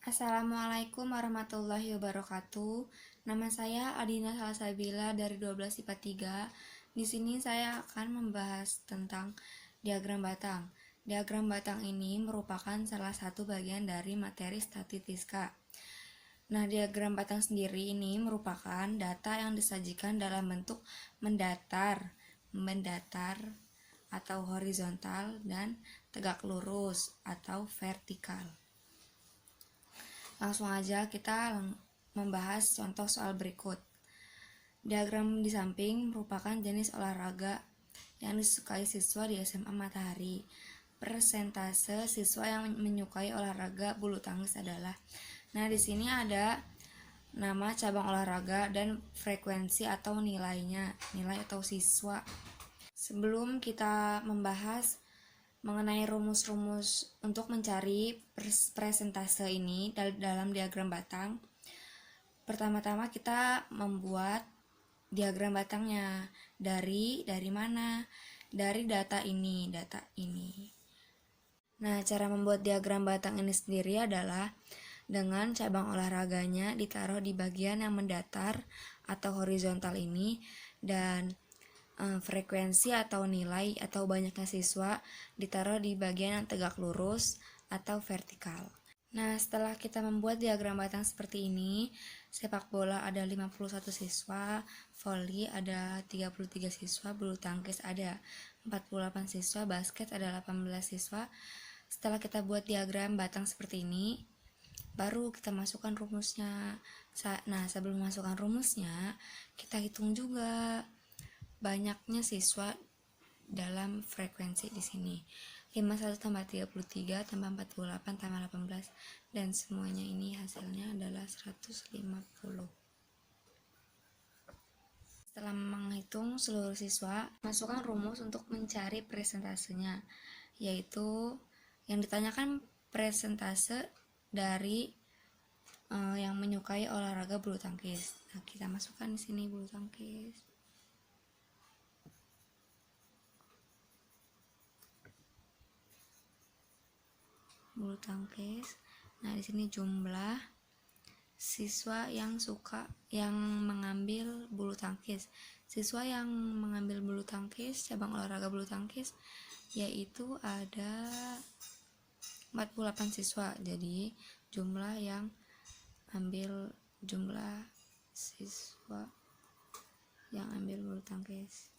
Assalamualaikum warahmatullahi wabarakatuh. Nama saya Adina Salsabila dari 12 IPA 3. Di sini saya akan membahas tentang diagram batang. Diagram batang ini merupakan salah satu bagian dari materi statistika. Nah, diagram batang sendiri ini merupakan data yang disajikan dalam bentuk mendatar atau horizontal dan tegak lurus atau vertikal. Langsung aja kita membahas contoh soal berikut. Diagram di samping merupakan jenis olahraga yang disukai siswa di SMA Matahari. Persentase siswa yang menyukai olahraga bulu tangkis adalah. Nah, di sini ada nama cabang olahraga dan frekuensi atau nilainya, nilai atau siswa. Sebelum kita membahas mengenai rumus-rumus untuk mencari persentase ini dalam diagram batang, pertama-tama kita membuat diagram batangnya dari mana? Dari data ini. Nah, cara membuat diagram batang ini sendiri adalah dengan cabang olahraganya ditaruh di bagian yang mendatar atau horizontal ini, dan frekuensi atau nilai atau banyaknya siswa ditaruh di bagian yang tegak lurus atau vertikal. Nah, setelah kita membuat diagram batang seperti ini, sepak bola ada 51 siswa, voli ada 33 siswa, bulu tangkis ada 48 siswa, basket ada 18 siswa. Setelah kita buat diagram batang seperti ini, baru kita masukkan rumusnya. Nah, sebelum masukkan rumusnya, kita hitung juga banyaknya siswa dalam frekuensi di sini. 51 tambah 33 tambah 48 tambah 18, dan semuanya ini hasilnya adalah 150. Setelah menghitung seluruh siswa, masukkan rumus untuk mencari presentasenya, yaitu yang ditanyakan presentase dari yang menyukai olahraga bulu tangkis. Nah, kita masukkan di sini bulu tangkis. Bulu tangkis. Nah, di sini jumlah siswa yang mengambil bulu tangkis. Siswa yang mengambil bulu tangkis, cabang olahraga bulu tangkis, yaitu ada 48 siswa. Jadi jumlah siswa yang ambil bulu tangkis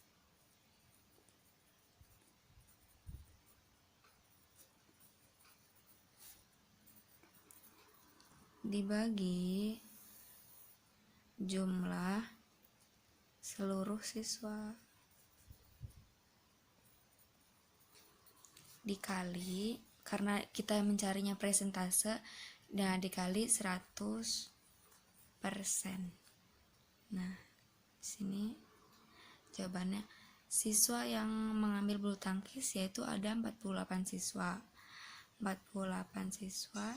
dibagi jumlah seluruh siswa dikali, karena kita mencarinya presentase, nah dikali 100%. Nah, di sini jawabannya siswa yang mengambil bulu tangkis yaitu ada 48 siswa. 48 siswa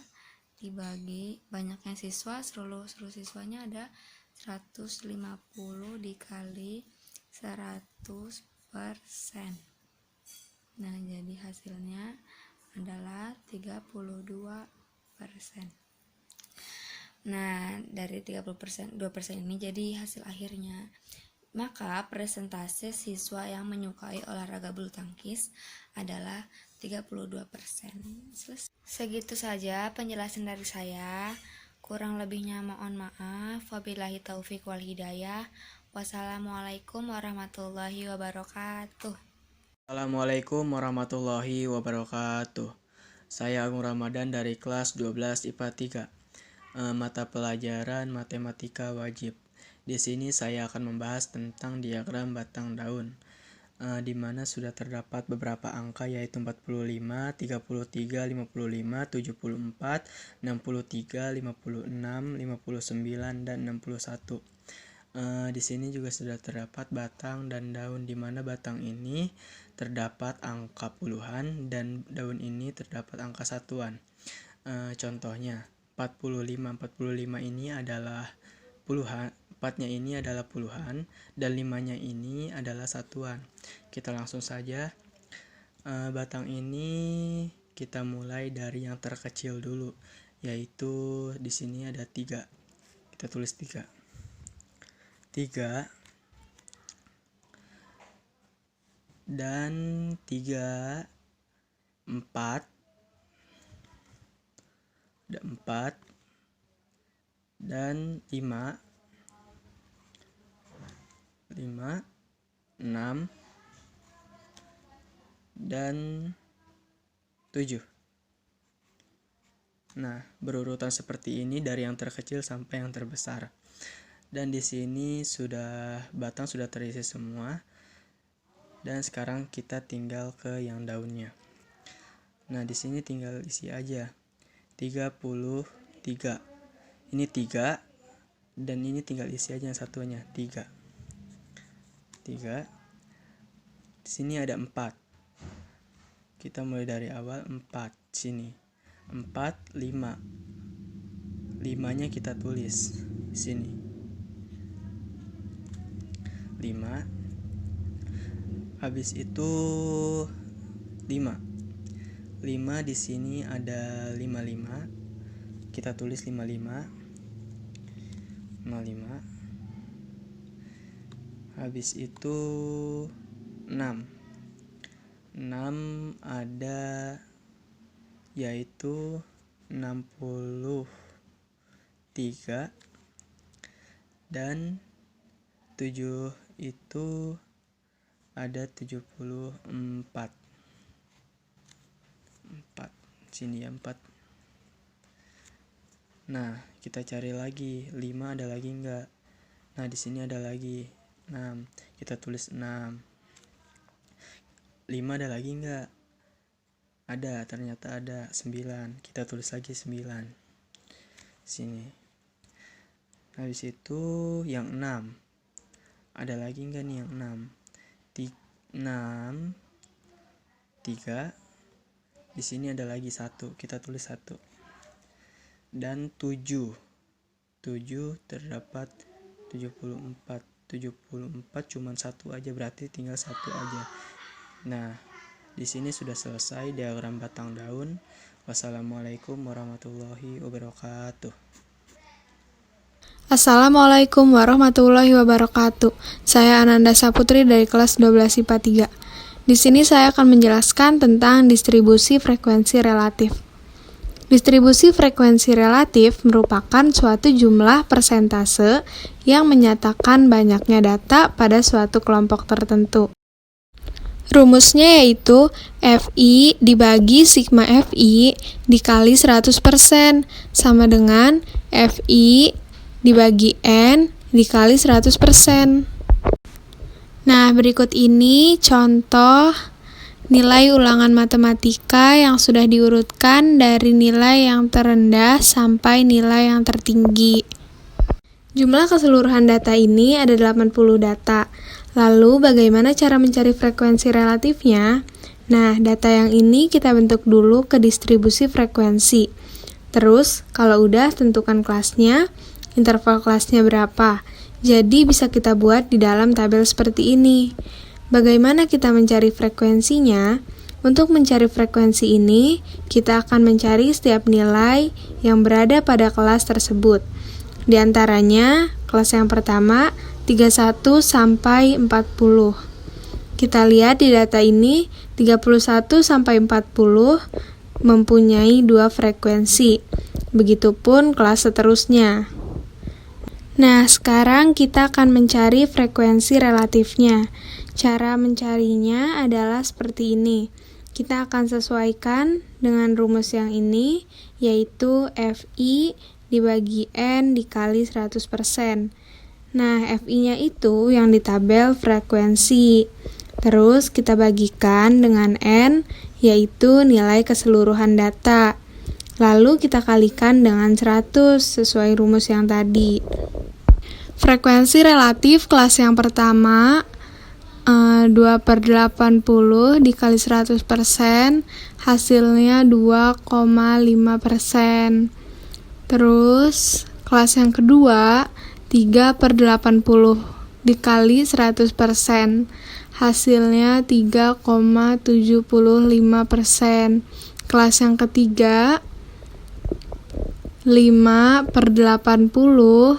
dibagi banyaknya siswa, seluruh siswanya ada 150 dikali 100%. Nah, jadi hasilnya adalah 32%. Nah, dari 2% ini jadi hasil akhirnya. Maka presentase siswa yang menyukai olahraga bulu tangkis adalah 32%. Selesai. Segitu saja penjelasan dari saya. Kurang lebihnya mohon maaf. Wabillahi taufik wal hidayah. Wassalamualaikum warahmatullahi wabarakatuh. Assalamualaikum warahmatullahi wabarakatuh. Saya Agung Ramadan dari kelas 12 IPA 3. Mata pelajaran matematika wajib. Di sini saya akan membahas tentang diagram batang daun, di mana sudah terdapat beberapa angka yaitu 45, 33, 55, 74, 63, 56, 59, dan 61. Di sini juga sudah terdapat batang dan daun, di mana batang ini terdapat angka puluhan dan daun ini terdapat angka satuan. Contohnya 45 ini adalah puluhan, 4-nya ini adalah puluhan, dan 5-nya ini adalah satuan. Kita langsung saja. Batang ini kita mulai dari yang terkecil dulu, yaitu di sini ada 3. Kita tulis 3. 3 dan 3, 4. Ada 4 dan 5, 6 dan 7. Nah, berurutan seperti ini dari yang terkecil sampai yang terbesar. Dan di sini batang sudah terisi semua. Dan sekarang kita tinggal ke yang daunnya. Nah, di sini tinggal isi aja. 33. Ini 3 dan ini tinggal isi aja yang satunya, 3. Di sini ada 4. Kita mulai dari awal 4 sini. 4, 5. 5-nya kita tulis di sini. 5. Habis itu 5. 5 di sini ada 55. Kita tulis 55. 55. Habis itu 6. 6 ada yaitu 63 dan 7 itu ada 74. 4 sini ya, 4. Nah, kita cari lagi 5 ada lagi enggak. Nah, di sini ada lagi 6. Kita tulis 6. 5 ada lagi enggak? Ada, ternyata ada 9. Kita tulis lagi 9. Sini. Habis itu yang 6. Ada lagi enggak nih yang 6? 6 3. Di sini ada lagi 1. Kita tulis 1. Dan 7. 7 terdapat 74. 74 cuman 1 aja, berarti tinggal 1 aja. Nah, di sini sudah selesai diagram batang daun. Wassalamualaikum warahmatullahi wabarakatuh. Assalamualaikum warahmatullahi wabarakatuh. Saya Ananda Saputri dari kelas 12 IPA 3. Di sini saya akan menjelaskan tentang distribusi frekuensi relatif. Distribusi frekuensi relatif merupakan suatu jumlah persentase yang menyatakan banyaknya data pada suatu kelompok tertentu. Rumusnya yaitu FI dibagi sigma FI dikali 100% sama dengan FI dibagi N dikali 100%. Nah, berikut ini contoh nilai ulangan matematika yang sudah diurutkan dari nilai yang terendah sampai nilai yang tertinggi. Jumlah keseluruhan data ini ada 80 data. Lalu, bagaimana cara mencari frekuensi relatifnya? Nah, data yang ini kita bentuk dulu ke distribusi frekuensi. Terus, kalau udah tentukan kelasnya, interval kelasnya berapa. Jadi, bisa kita buat di dalam tabel seperti ini. Bagaimana kita mencari frekuensinya? Untuk mencari frekuensi ini, kita akan mencari setiap nilai yang berada pada kelas tersebut. Di antaranya, kelas yang pertama, 31 sampai 40. Kita lihat di data ini, 31 sampai 40 mempunyai 2 frekuensi. Begitupun kelas seterusnya. Nah, sekarang kita akan mencari frekuensi relatifnya. Cara mencarinya adalah seperti ini. Kita akan sesuaikan dengan rumus yang ini, yaitu FI dibagi N dikali 100%. Nah, FI-nya itu yang di tabel frekuensi. Terus kita bagikan dengan N, yaitu nilai keseluruhan data. Lalu kita kalikan dengan 100 sesuai rumus yang tadi. Frekuensi relatif kelas yang pertama 2/80 dikali 100%, hasilnya 2,5%. Terus kelas yang kedua 3/80 dikali 100%, hasilnya 3,75%. Kelas yang ketiga 5/80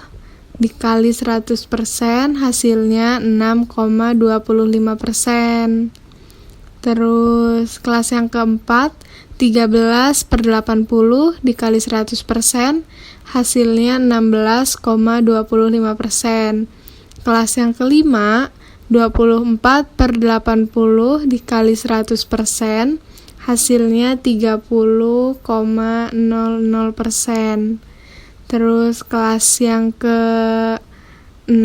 dikali 100% hasilnya 6,25%. Terus kelas yang keempat, 13/80 dikali 100% hasilnya 16,25%. Kelas yang kelima, 24/80 dikali 100% hasilnya 30,00%. Terus kelas yang ke-6,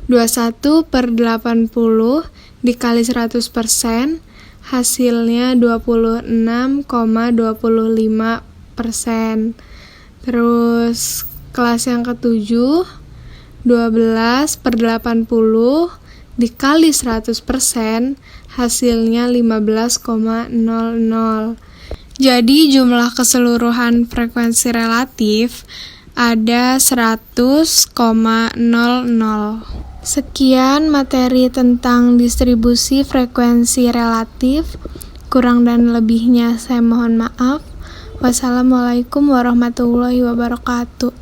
21/80 dikali 100% hasilnya 26,25%. Terus kelas yang ke-7, 12/80 dikali 100% hasilnya 15,00. Jadi jumlah keseluruhan frekuensi relatif ada 100,00. Sekian materi tentang distribusi frekuensi relatif. Kurang dan lebihnya saya mohon maaf. Wassalamualaikum warahmatullahi wabarakatuh.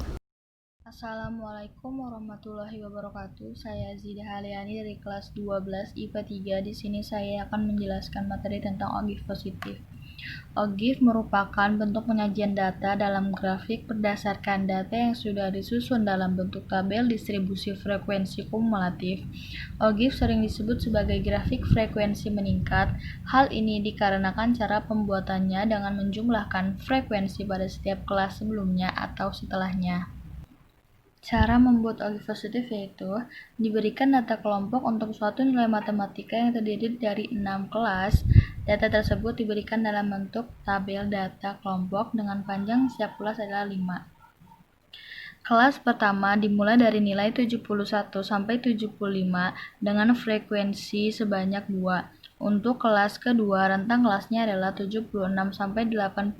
Assalamualaikum warahmatullahi wabarakatuh. Saya Zidah Haliani dari kelas 12 IPA 3. Di sini saya akan menjelaskan materi tentang ogif positif. Ogif merupakan bentuk penyajian data dalam grafik berdasarkan data yang sudah disusun dalam bentuk tabel distribusi frekuensi kumulatif. Ogif sering disebut sebagai grafik frekuensi meningkat. Hal ini dikarenakan cara pembuatannya dengan menjumlahkan frekuensi pada setiap kelas sebelumnya atau setelahnya. Cara membuat ogif positif yaitu diberikan data kelompok untuk suatu nilai matematika yang terdiri dari 6 kelas. Data tersebut diberikan dalam bentuk tabel data kelompok dengan panjang setiap kelas adalah 5. Kelas pertama dimulai dari nilai 71 sampai 75 dengan frekuensi sebanyak 2. Untuk kelas kedua, rentang kelasnya adalah 76 sampai 80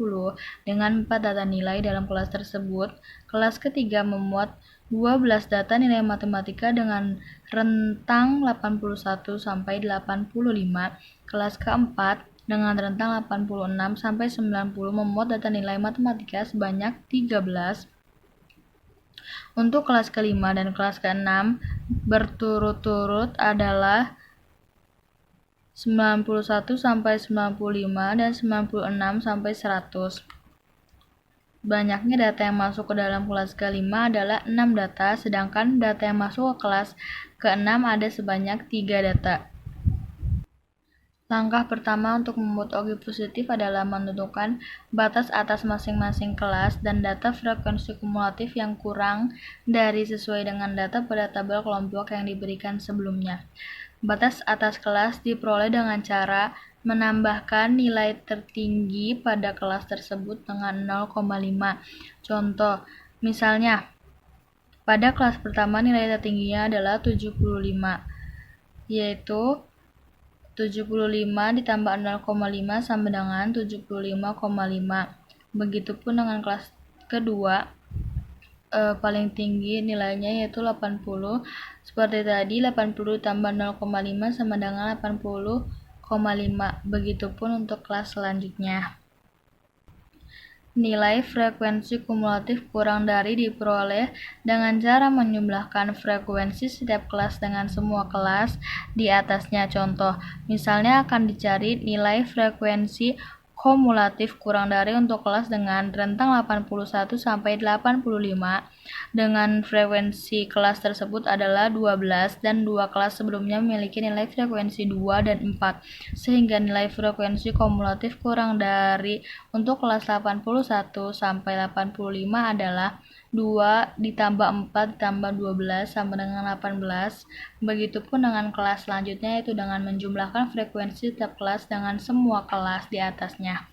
dengan 4 data nilai dalam kelas tersebut. Kelas ketiga memuat 12 data nilai matematika dengan rentang 81 sampai 85. Kelas keempat dengan rentang 86 sampai 90 memuat data nilai matematika sebanyak 13. Untuk kelas kelima dan kelas keenam berturut-turut adalah 91 sampai 95 dan 96 sampai 100. Banyaknya data yang masuk ke dalam kelas kelima adalah 6 data, sedangkan data yang masuk ke kelas keenam ada sebanyak 3 data. Langkah pertama untuk membuat ogif positif adalah menentukan batas atas masing-masing kelas dan data frekuensi kumulatif yang kurang dari sesuai dengan data pada tabel kelompok yang diberikan sebelumnya. Batas atas kelas diperoleh dengan cara menambahkan nilai tertinggi pada kelas tersebut dengan 0,5. Contoh, misalnya, pada kelas pertama nilai tertingginya adalah 75, yaitu 75 ditambah 0,5 sama dengan 75,5. Begitupun dengan kelas kedua, paling tinggi nilainya yaitu 80. Seperti tadi, 80 ditambah 0,5 sama dengan 80,5. Begitupun untuk kelas selanjutnya. Nilai frekuensi kumulatif kurang dari diperoleh dengan cara menjumlahkan frekuensi setiap kelas dengan semua kelas di atasnya. Contoh, misalnya akan dicari nilai frekuensi kumulatif kurang dari untuk kelas dengan rentang 81 sampai 85 dengan frekuensi kelas tersebut adalah 12 dan 2 kelas sebelumnya memiliki nilai frekuensi 2 dan 4 sehingga nilai frekuensi kumulatif kurang dari untuk kelas 81 sampai 85 adalah 2 ditambah 4 ditambah 12 sama dengan 18. Begitupun dengan kelas selanjutnya yaitu dengan menjumlahkan frekuensi setiap kelas dengan semua kelas di atasnya.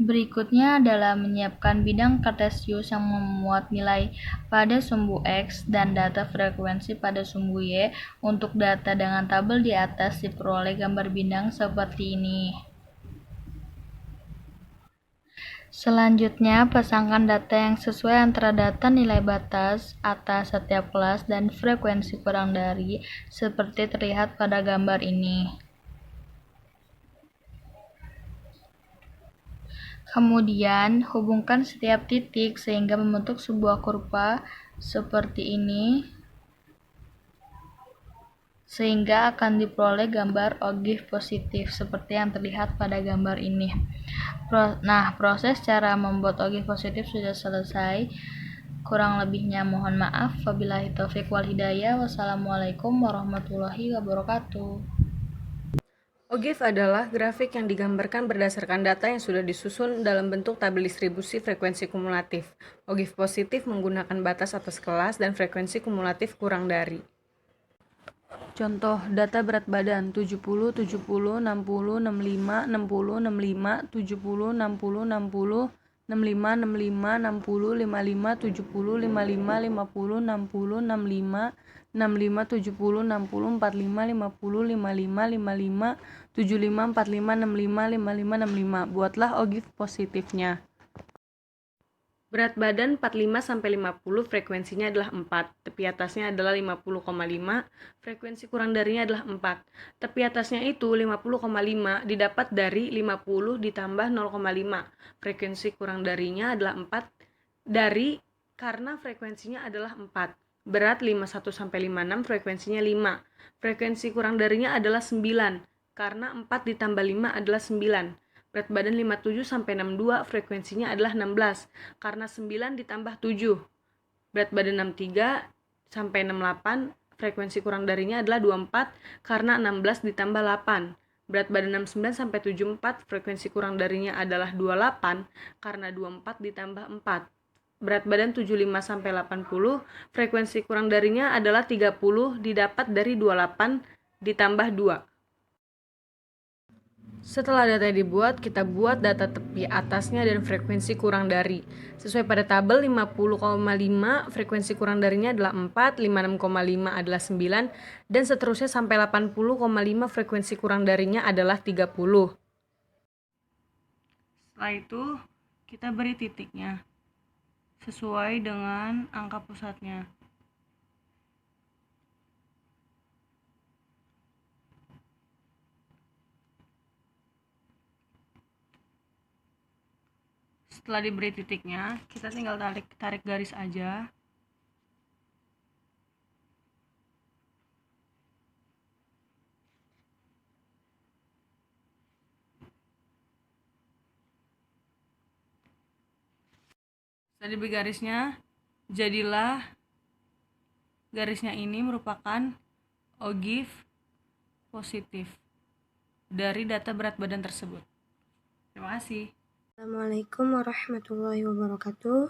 Berikutnya adalah menyiapkan bidang kartesius yang memuat nilai pada sumbu X dan data frekuensi pada sumbu Y. Untuk data dengan tabel di atas diperoleh gambar bidang seperti ini. Selanjutnya, pasangkan data yang sesuai antara data nilai batas atas setiap kelas dan frekuensi kurang dari seperti terlihat pada gambar ini. Kemudian, hubungkan setiap titik sehingga membentuk sebuah kurva seperti ini, sehingga akan diperoleh gambar ogive positif seperti yang terlihat pada gambar ini. Proses cara membuat ogive positif sudah selesai. Kurang lebihnya mohon maaf. Wabillahi taufiq wal hidayah. Wassalamualaikum warahmatullahi wabarakatuh. Ogive adalah grafik yang digambarkan berdasarkan data yang sudah disusun dalam bentuk tabel distribusi frekuensi kumulatif. Ogive positif menggunakan batas atas kelas dan frekuensi kumulatif kurang dari. Contoh, data berat badan 70, 70, 60, 65, 60, 65, 70, 60, 60, 65, 65, 60, 55, 70, 55, 50, 60, 65, 65, 70, 60, 45, 50, 55, 55, 75, 45, 65, 55, 65. Buatlah ogive positifnya. Berat badan 45-50, frekuensinya adalah 4. Tepi atasnya adalah 50,5, frekuensi kurang darinya adalah 4. Tepi atasnya itu 50,5 didapat dari 50 ditambah 0,5. Frekuensi kurang darinya adalah 4 dari karena frekuensinya adalah 4. Berat 51-56, frekuensinya 5. Frekuensi kurang darinya adalah 9 karena 4 ditambah 5 adalah 9. Berat badan 57-62, frekuensinya adalah 16, karena 9 ditambah 7. Berat badan 63-68, frekuensi kurang darinya adalah 24, karena 16 ditambah 8. Berat badan 69-74, frekuensi kurang darinya adalah 28, karena 24 ditambah 4. Berat badan 75-80, frekuensi kurang darinya adalah 30, didapat dari 28 ditambah 2. Setelah data dibuat, kita buat data tepi atasnya dan frekuensi kurang dari. Sesuai pada tabel 50,5, frekuensi kurang darinya adalah 4, 56,5 adalah 9, dan seterusnya sampai 80,5 frekuensi kurang darinya adalah 30. Setelah itu, kita beri titiknya sesuai dengan angka pusatnya. Setelah diberi titiknya, kita tinggal tarik garis aja. Setelah diberi garisnya, jadilah garisnya ini merupakan ogive positif dari data berat badan tersebut. Terima kasih. Assalamualaikum warahmatullahi wabarakatuh.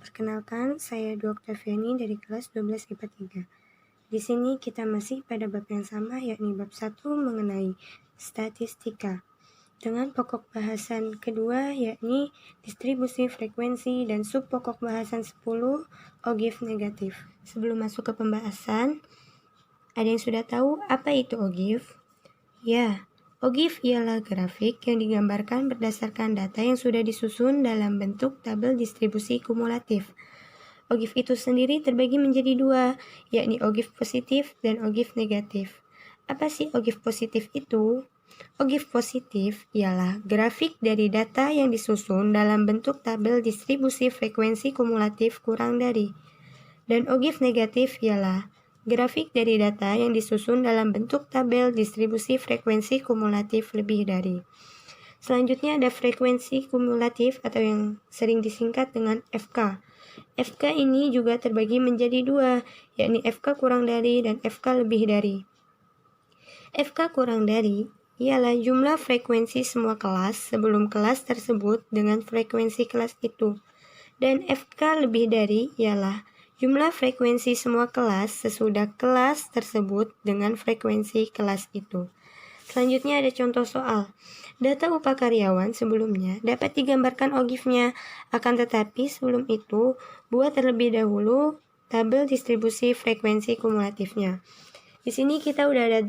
Perkenalkan, saya Dr. Octaviani dari kelas 12 IPA 3. Di sini kita masih pada bab yang sama, yakni bab 1 mengenai statistika. Dengan pokok bahasan kedua, yakni distribusi frekuensi dan sub pokok bahasan 10, ogive negatif. Sebelum masuk ke pembahasan, ada yang sudah tahu apa itu ogive? Ya, ogive ialah grafik yang digambarkan berdasarkan data yang sudah disusun dalam bentuk tabel distribusi kumulatif. Ogive itu sendiri terbagi menjadi dua, yakni ogive positif dan ogive negatif. Apa sih ogive positif itu? Ogive positif ialah grafik dari data yang disusun dalam bentuk tabel distribusi frekuensi kumulatif kurang dari. Dan ogive negatif ialah grafik dari data yang disusun dalam bentuk tabel distribusi frekuensi kumulatif lebih dari. Selanjutnya ada frekuensi kumulatif atau yang sering disingkat dengan FK. FK ini juga terbagi menjadi dua, yakni FK kurang dari dan FK lebih dari. FK kurang dari ialah jumlah frekuensi semua kelas sebelum kelas tersebut dengan frekuensi kelas itu. Dan FK lebih dari ialah jumlah frekuensi semua kelas sesudah kelas tersebut dengan frekuensi kelas itu. Selanjutnya ada contoh soal. Data upah karyawan sebelumnya dapat digambarkan ogive-nya, akan tetapi sebelum itu, buat terlebih dahulu tabel distribusi frekuensi kumulatifnya. Di sini kita udah ada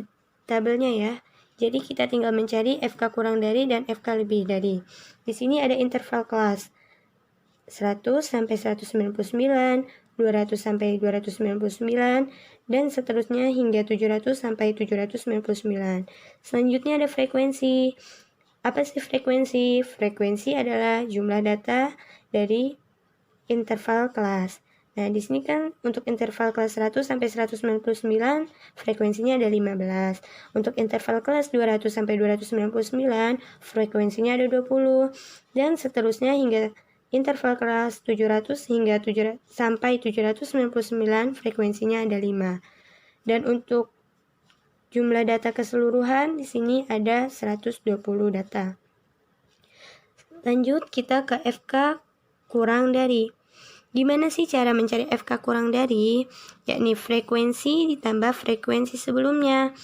tabelnya ya. Jadi kita tinggal mencari FK kurang dari dan FK lebih dari. Di sini ada interval kelas 100 sampai 199, 200 sampai 299, dan seterusnya hingga 700 sampai 799. Selanjutnya ada frekuensi. Apa sih frekuensi? Frekuensi adalah jumlah data dari interval kelas. Nah, di sini kan untuk interval kelas 100 sampai 199 frekuensinya ada 15. Untuk interval kelas 200 sampai 299 frekuensinya ada 20. Dan seterusnya hingga interval kelas 700 hingga 700 sampai 799 frekuensinya ada 5. Dan untuk jumlah data keseluruhan di sini ada 120 data. Lanjut kita ke FK kurang dari. Gimana sih cara mencari FK kurang dari? Yakni frekuensi ditambah frekuensi sebelumnya.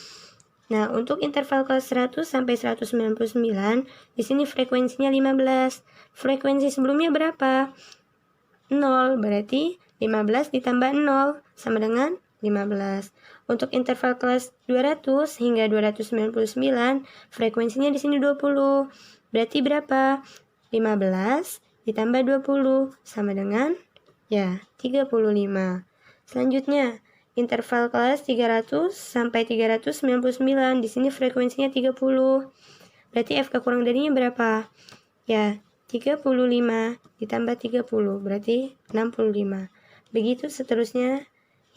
Nah, untuk interval kelas 100 sampai 199, di sini frekuensinya 15. Frekuensi sebelumnya berapa? 0, berarti 15 ditambah 0 sama dengan 15. Untuk interval kelas 200 hingga 299, frekuensinya di sini 20. Berarti berapa? 15 ditambah 20 sama dengan 35. Selanjutnya, interval kelas 300 sampai 399, di sini frekuensinya 30. Berarti FK kurang darinya berapa? 35 ditambah 30, berarti 65. Begitu seterusnya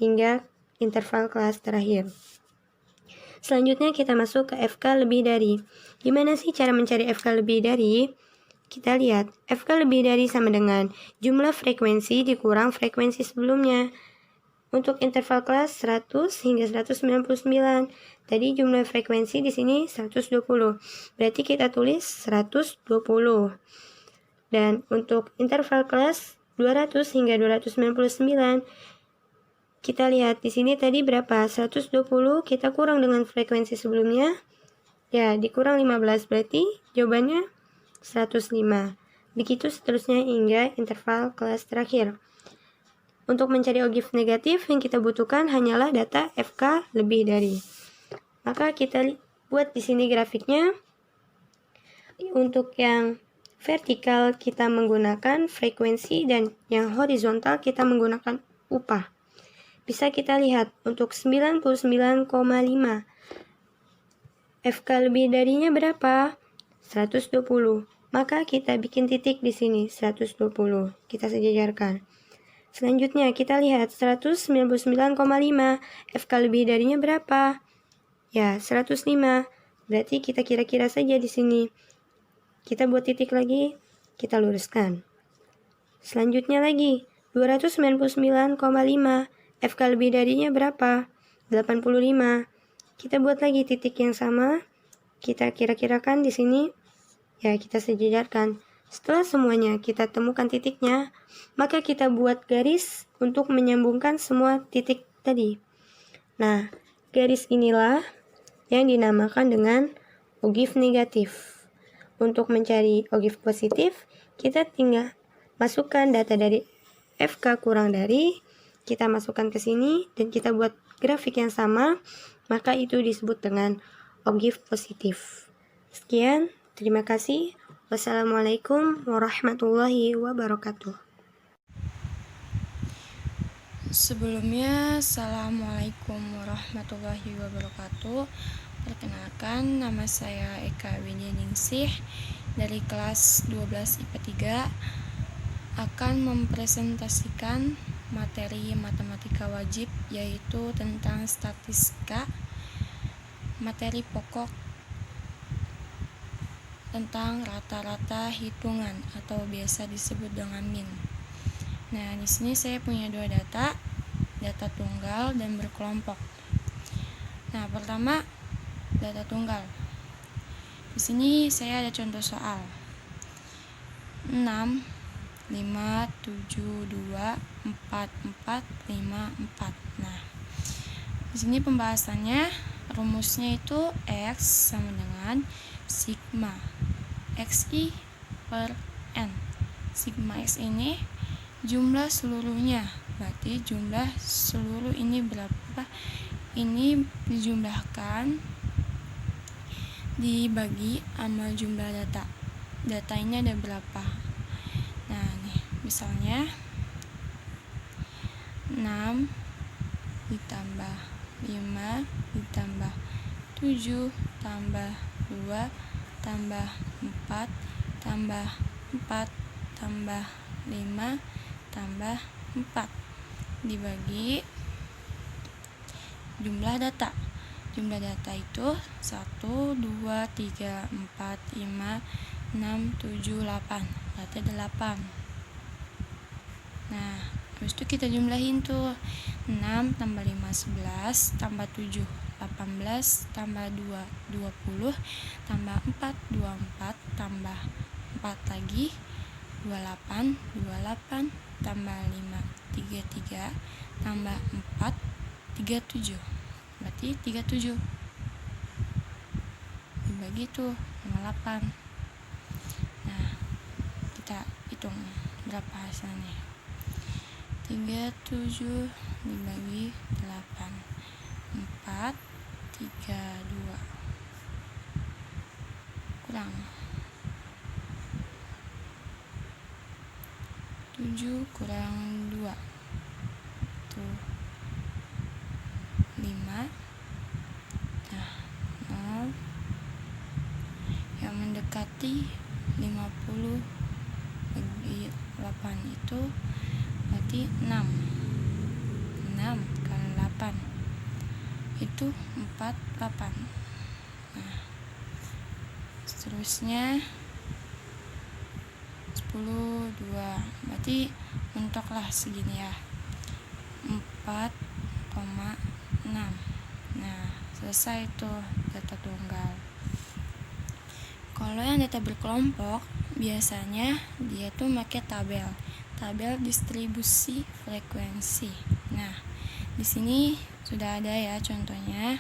hingga interval kelas terakhir. Selanjutnya kita masuk ke FK lebih dari. Gimana sih cara mencari FK lebih dari? Kita lihat, FK lebih dari sama dengan jumlah frekuensi dikurang frekuensi sebelumnya. Untuk interval kelas 100 hingga 199, tadi jumlah frekuensi di sini 120. Berarti kita tulis 120. Dan untuk interval kelas 200 hingga 299, kita lihat di sini tadi berapa? 120 kita kurang dengan frekuensi sebelumnya. Dikurang 15, berarti jawabannya 105. Begitu seterusnya hingga interval kelas terakhir. Untuk mencari OGIF negatif yang kita butuhkan hanyalah data FK lebih dari. Maka kita buat di sini grafiknya. Untuk yang vertikal kita menggunakan frekuensi dan yang horizontal kita menggunakan upah. Bisa kita lihat untuk 99,5 FK lebih darinya berapa? 120. Maka kita bikin titik di sini 120. Kita sejajarkan. Selanjutnya kita lihat 199,5 FK lebih darinya berapa? 105. Berarti kita kira-kira saja di sini. Kita buat titik lagi, kita luruskan. Selanjutnya lagi 299,5 FK lebih darinya berapa? 85. Kita buat lagi titik yang sama. Kita kira-kirakan di sini. Kita sejajarkan. Setelah semuanya kita temukan titiknya, maka kita buat garis untuk menyambungkan semua titik tadi. Nah, garis inilah yang dinamakan dengan OGIF negatif. Untuk mencari OGIF positif, kita tinggal masukkan data dari FK kurang dari, kita masukkan ke sini dan kita buat grafik yang sama, maka itu disebut dengan OGIF positif. Sekian, terima kasih. Wassalamualaikum warahmatullahi wabarakatuh. Sebelumnya, Assalamualaikum warahmatullahi wabarakatuh. Perkenalkan, nama saya Eka Widyaningsih dari kelas 12 IPA 3 akan mempresentasikan materi matematika wajib, yaitu tentang statistika, materi pokok tentang rata-rata hitungan atau biasa disebut dengan min. Nah, di sini saya punya dua data tunggal dan berkelompok. Nah, pertama data tunggal. Di sini saya ada contoh soal 6, 5, 7, 2, 4, 4, 5, 4. Nah, di sini pembahasannya, rumusnya itu X sama dengan sigma XI per N. Sigma X ini jumlah seluruhnya, berarti jumlah seluruh ini berapa? Ini dijumlahkan dibagi sama jumlah data. Data ini ada berapa? Nah, nih, misalnya 6 ditambah 5 ditambah 7 tambah 2 tambah 4 tambah 4 tambah 5 tambah 4 dibagi jumlah data. Jumlah data itu 1, 2, 3, 4, 5, 6, 7, 8. Berarti 8. Nah, habis itu kita jumlahin tuh. 6 tambah 5, 11 tambah 7, 18 tambah 2, 20 tambah 4, 24 tambah 4 lagi 28, 28 tambah 5, 33 tambah 4, 37. Berarti 37 dibagi tuh sama 8. Nah, kita hitung berapa hasilnya. 37 dibagi 8, 4, 3, 2 kurang 7 kurang 2 tuh 5. Nah, 0 yang mendekati 50 bagi 8 itu berarti 6 kali 8 itu 48. Nah, seterusnya 10, 2 berarti mentoklah segini ya, 4,6. Nah, selesai tuh data tunggal. Kalau yang data berkelompok biasanya dia tuh pakai tabel distribusi frekuensi. Nah, di sini sudah ada ya contohnya.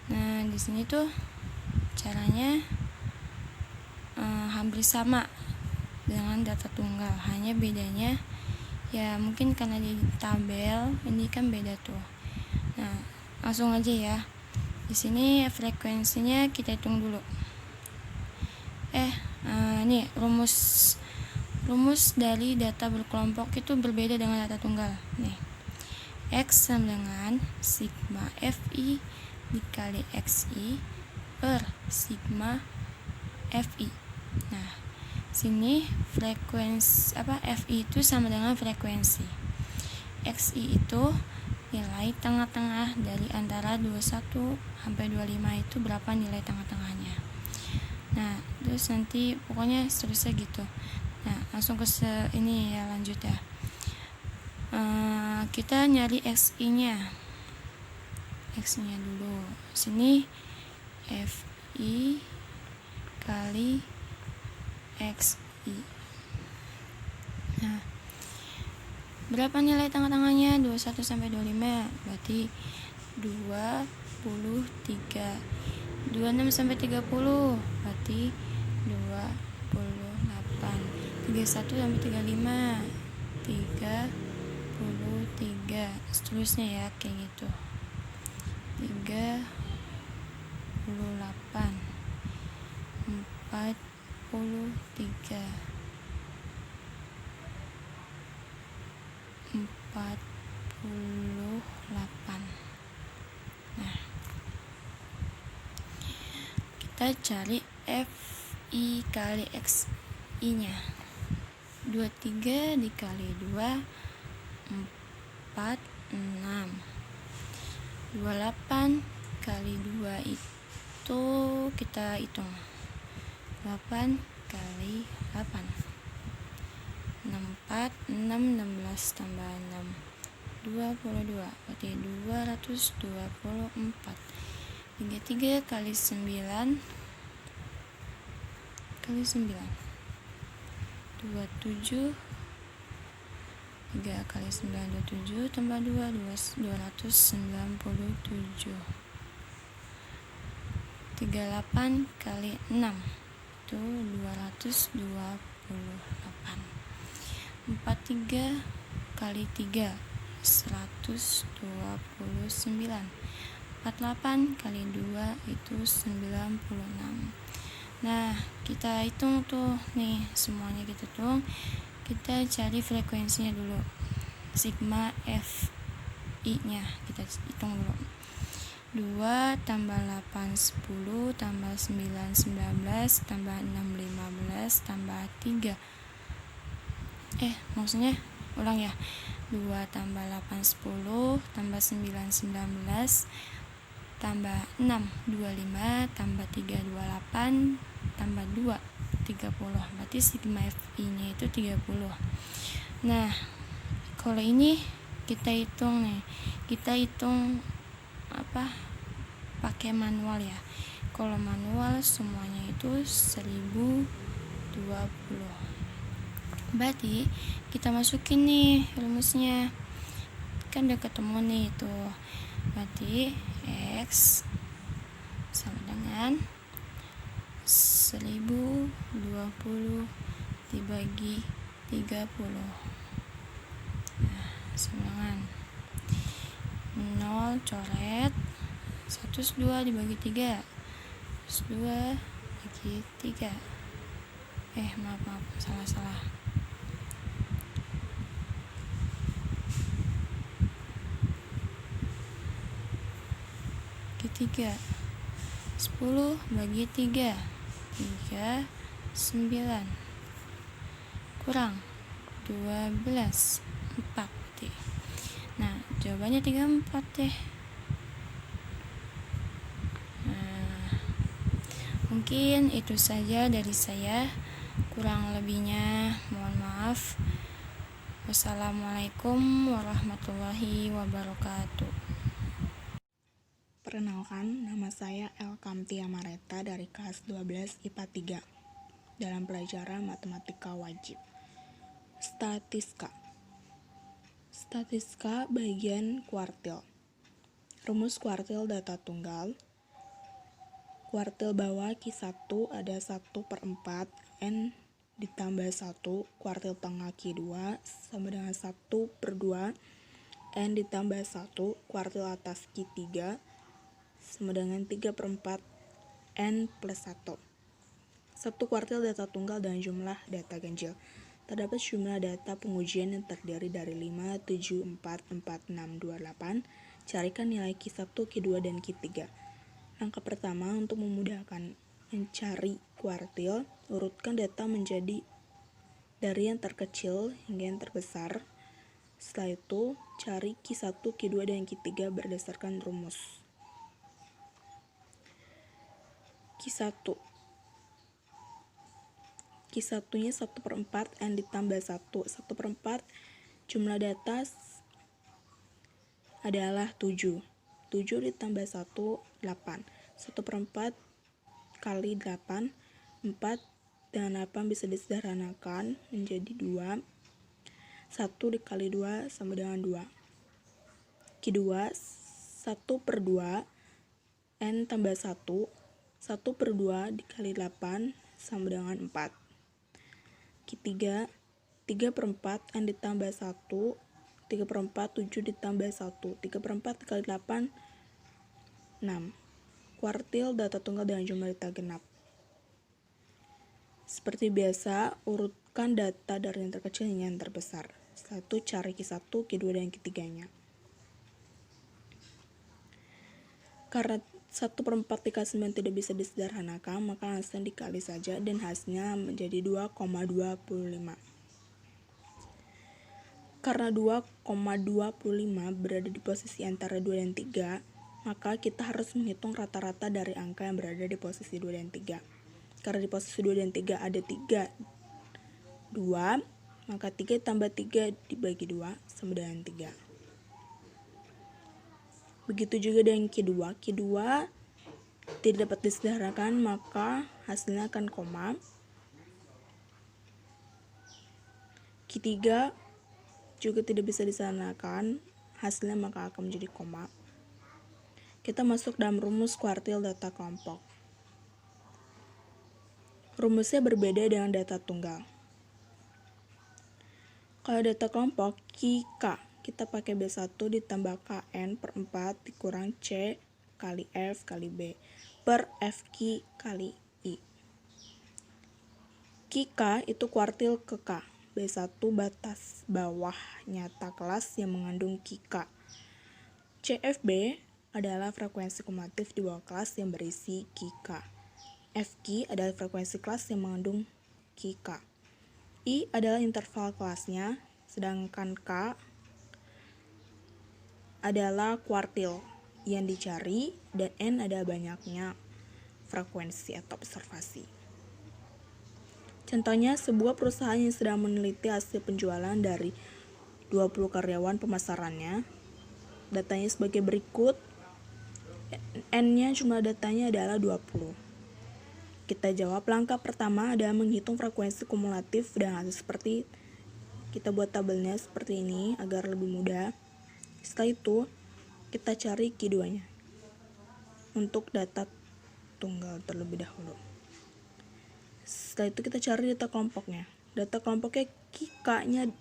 Nah, di sini tuh caranya hampir sama dengan data tunggal, hanya bedanya ya mungkin karena di tabel ini kan beda tuh. Nah, langsung aja ya. Di sini frekuensinya kita hitung dulu. Ini rumus dari data berkelompok itu berbeda dengan data tunggal. Nih, X sama dengan sigma Fi dikali Xi per sigma Fi. Nah, sini frekuensi Fi itu sama dengan frekuensi. Xi itu nilai tengah-tengah dari antara 21 sampai 25 itu berapa nilai tengah-tengahnya. Nah, terus nanti pokoknya seterusnya gitu. Nah, langsung ke ini ya, lanjut ya. Kita nyari Xi-nya. X-nya dulu. Sini Fi kali Xi. Nah, berapa nilai tengah-tengahnya? 21 sampai 25. Berarti 23. 26 sampai 30 berarti 28. 31 sampai 35 33. Seterusnya ya kayak gitu. 38 43 48. Nah, kita cari Fi kali Xi nya. 23 dikali 2 4, 6. 28 kali 2 itu kita hitung 8 kali 8 64, 6, 16 tambah 6 22, berarti 224. 33 kali 9 kali 9 27. 3 kali 9 27 tambah 2 297. 38 kali 6 itu 228. 43 kali 3 129. 48 kali 2 itu 96. Nah, kita hitung tuh nih, semuanya kita hitung. Kita cari frekuensinya dulu, sigma Fi nya kita hitung dulu. 2 tambah 8 10 tambah 9 19 tambah 6 15 tambah 3. Maksudnya ulang ya. 2 tambah 8 10 tambah 9 19 tambah 6 25 tambah 3 28 tambah 2 30. Berarti sigma FI nya itu 30. Nah, kalau ini kita hitung nih. Kita hitung pakai manual ya. Kalau manual semuanya itu 1020. Berarti kita masukin nih rumusnya. Kan udah ketemu nih tuh. Berarti X sama dengan 1020 dibagi 30. Nah, sama dengan 0 coret 102 dibagi 3. 102 bagi 3. Maaf, salah. Bagi 3. 10 bagi 3. 3 9 kurang 12 4 deh. Nah, jawabannya 34 deh. Mungkin itu saja dari saya. Kurang lebihnya mohon maaf. Wassalamualaikum warahmatullahi wabarakatuh. Perkenalkan, nama saya Elkamtia Mareta dari kelas 12 IPA 3 dalam pelajaran matematika wajib. Statistika bagian kuartil. Rumus kuartil data tunggal. Kuartil bawah Q1 ada 1/4 N ditambah 1. Kuartil tengah Q2 sama dengan 1/2 N ditambah 1. Kuartil atas Q3 sama dengan 3/4 N plus 1. Satu kuartil data tunggal dan jumlah data ganjil. Terdapat jumlah data pengujian yang terdiri dari 5, 7, 4, 4, 6, 2, 8. Carikan nilai Q1, Q2, dan Q3. Langkah pertama untuk memudahkan mencari kuartil, urutkan data menjadi dari yang terkecil hingga yang terbesar. Setelah itu, cari Q1, Q2, dan Q3 berdasarkan rumus. Q1-nya 1/4 N ditambah 1. 1/4 jumlah data adalah 7. 7 ditambah 1, 8. 1/4 kali 8, 4. Dan 8 bisa disederhanakan menjadi 2. 1 dikali 2 sama dengan 2. Q2, 1/2 N tambah 1. 1/2 dikali 8 sama dengan 4. Q3, 3/4 N ditambah 1. 3/4 7 ditambah 1. 3/4 dikali 8 6. Kuartil data tunggal dengan jumlah data genap. Seperti biasa, urutkan data dari yang terkecil hingga yang terbesar. Setelah itu cari Q1, Q2, dan Q3-nya. Karena 1/4 dikali 9 tidak bisa disederhanakan, maka langsung dikali saja dan hasilnya menjadi 2,25. Karena 2,25 berada di posisi antara 2 dan 3, maka kita harus menghitung rata-rata dari angka yang berada di posisi 2 dan 3. Karena di posisi 2 dan 3 ada 3, 2, maka 3 tambah 3 dibagi 2 sama dengan 3. Begitu juga dengan Q2. Q2 tidak dapat disederhanakan, maka hasilnya akan koma. Q3 juga tidak bisa disederhanakan, hasilnya maka akan menjadi koma. Kita masuk dalam rumus kuartil data kelompok. Rumusnya berbeda dengan data tunggal. Kalau data kelompok, QK kita pakai B1 ditambah KN per 4 dikurang C kali F kali B per FQ kali I. QK itu kuartil ke K. B1 batas bawah nyata kelas yang mengandung QK. CFB adalah frekuensi kumulatif di bawah kelas yang berisi QK. FQ adalah frekuensi kelas yang mengandung QK. I adalah interval kelasnya, sedangkan K adalah kuartil yang dicari, dan N adalah banyaknya frekuensi atau observasi. Contohnya, sebuah perusahaan yang sedang meneliti hasil penjualan dari 20 karyawan pemasarannya. Datanya sebagai berikut. N-nya jumlah datanya adalah 20. Kita jawab langkah pertama adalah menghitung frekuensi kumulatif dan hasil seperti kita buat tabelnya seperti ini agar lebih mudah. Setelah itu, kita cari Q2-nya untuk data tunggal terlebih dahulu. Setelah itu kita cari data kelompoknya. Data kelompoknya K-nya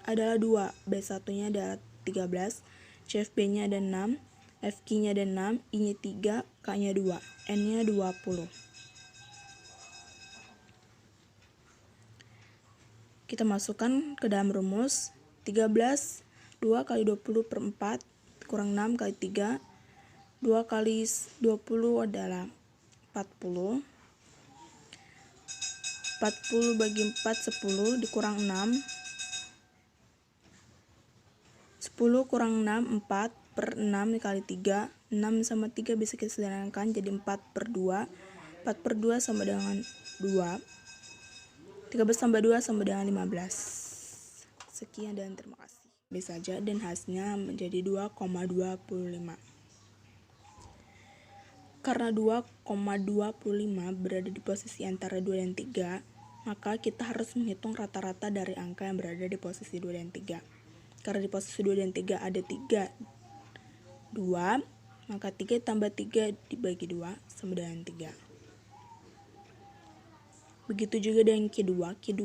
adalah 2, B1-nya adalah 13, CFB-nya ada 6, FQ-nya ada 6, I-nya 3, K-nya 2, N-nya 20. Kita masukkan ke dalam rumus 13, 2 kali 20 per 4, kurang 6 kali 3, 2 kali 20 adalah 40, 40 bagi 4, 10, dikurang 6, 10 kurang 6, 4 per 6 dikali 3, 6 sama 3 bisa kita sederhanakan jadi 4 per 2, 4 per 2 sama dengan 2, 13 tambah 2 sama dengan 15. Sekian dan terima kasih. Bisa saja dan hasilnya menjadi 2,25. Karena 2,25 berada di posisi antara 2 dan 3, maka kita harus menghitung rata-rata dari angka yang berada di posisi 2 dan 3. Karena di posisi 2 dan 3 ada 3, 2, maka 3 tambah 3 dibagi 2 sama dengan 3. Begitu juga dengan Q2. Q2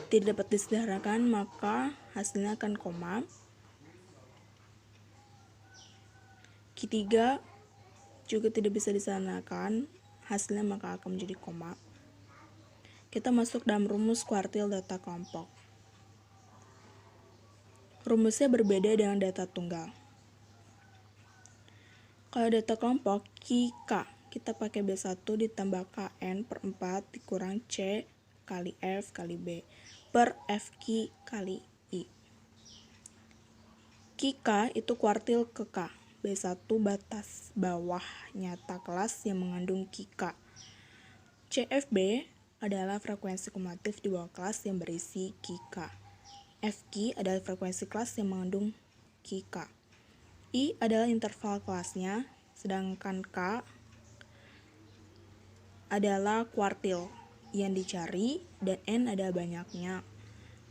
tidak dapat disederhanakan, maka hasilnya akan koma. Q3 juga tidak bisa disederhanakan, hasilnya maka akan menjadi koma. Kita masuk dalam rumus kuartil data kelompok. Rumusnya berbeda dengan data tunggal. Kalau data kelompok, QK, kita pakai B1 ditambah KN per 4 dikurang C kali F kali B per FQ kali I. QK itu kuartil ke K. B1 batas bawah nyata kelas yang mengandung QK. CFB adalah frekuensi kumulatif di bawah kelas yang berisi QK. FQ adalah frekuensi kelas yang mengandung QK. I adalah interval kelasnya, sedangkan K adalah kuartil yang dicari, dan N adalah banyaknya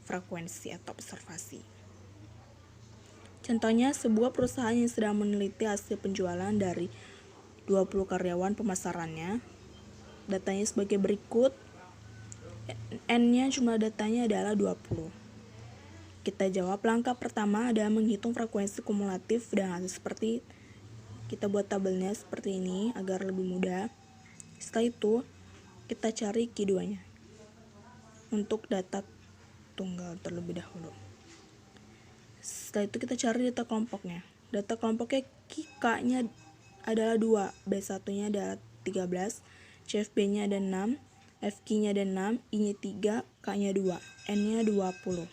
frekuensi atau observasi. Contohnya, sebuah perusahaan yang sedang meneliti hasil penjualan dari 20 karyawan pemasarannya. Datanya sebagai berikut. N-nya jumlah datanya adalah 20. Kita jawab langkah pertama adalah menghitung frekuensi kumulatif dan hasil seperti kita buat tabelnya seperti ini agar lebih mudah. Setelah itu, kita cari Q2-nya untuk data tunggal terlebih dahulu. Setelah itu kita cari data kelompoknya. Data kelompoknya K-nya adalah 2, B1-nya adalah 13, CFB-nya ada 6, FQ-nya ada 6, I-nya 3, K-nya 2, N-nya 20.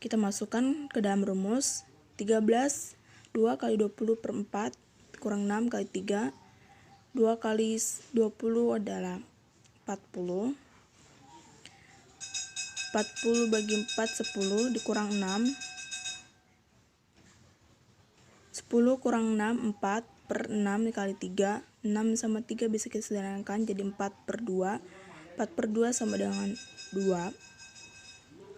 Kita masukkan ke dalam rumus 13, 2 kali 20 per 4, kurang 6 kali 3, 2 kali 20 adalah 40, 40 bagi 4, 10, dikurang 6, 10 kurang 6, 4 per 6 dikali 3, 6 sama 3 bisa kita sederhanakan jadi 4 per 2, 4 per 2 sama dengan 2,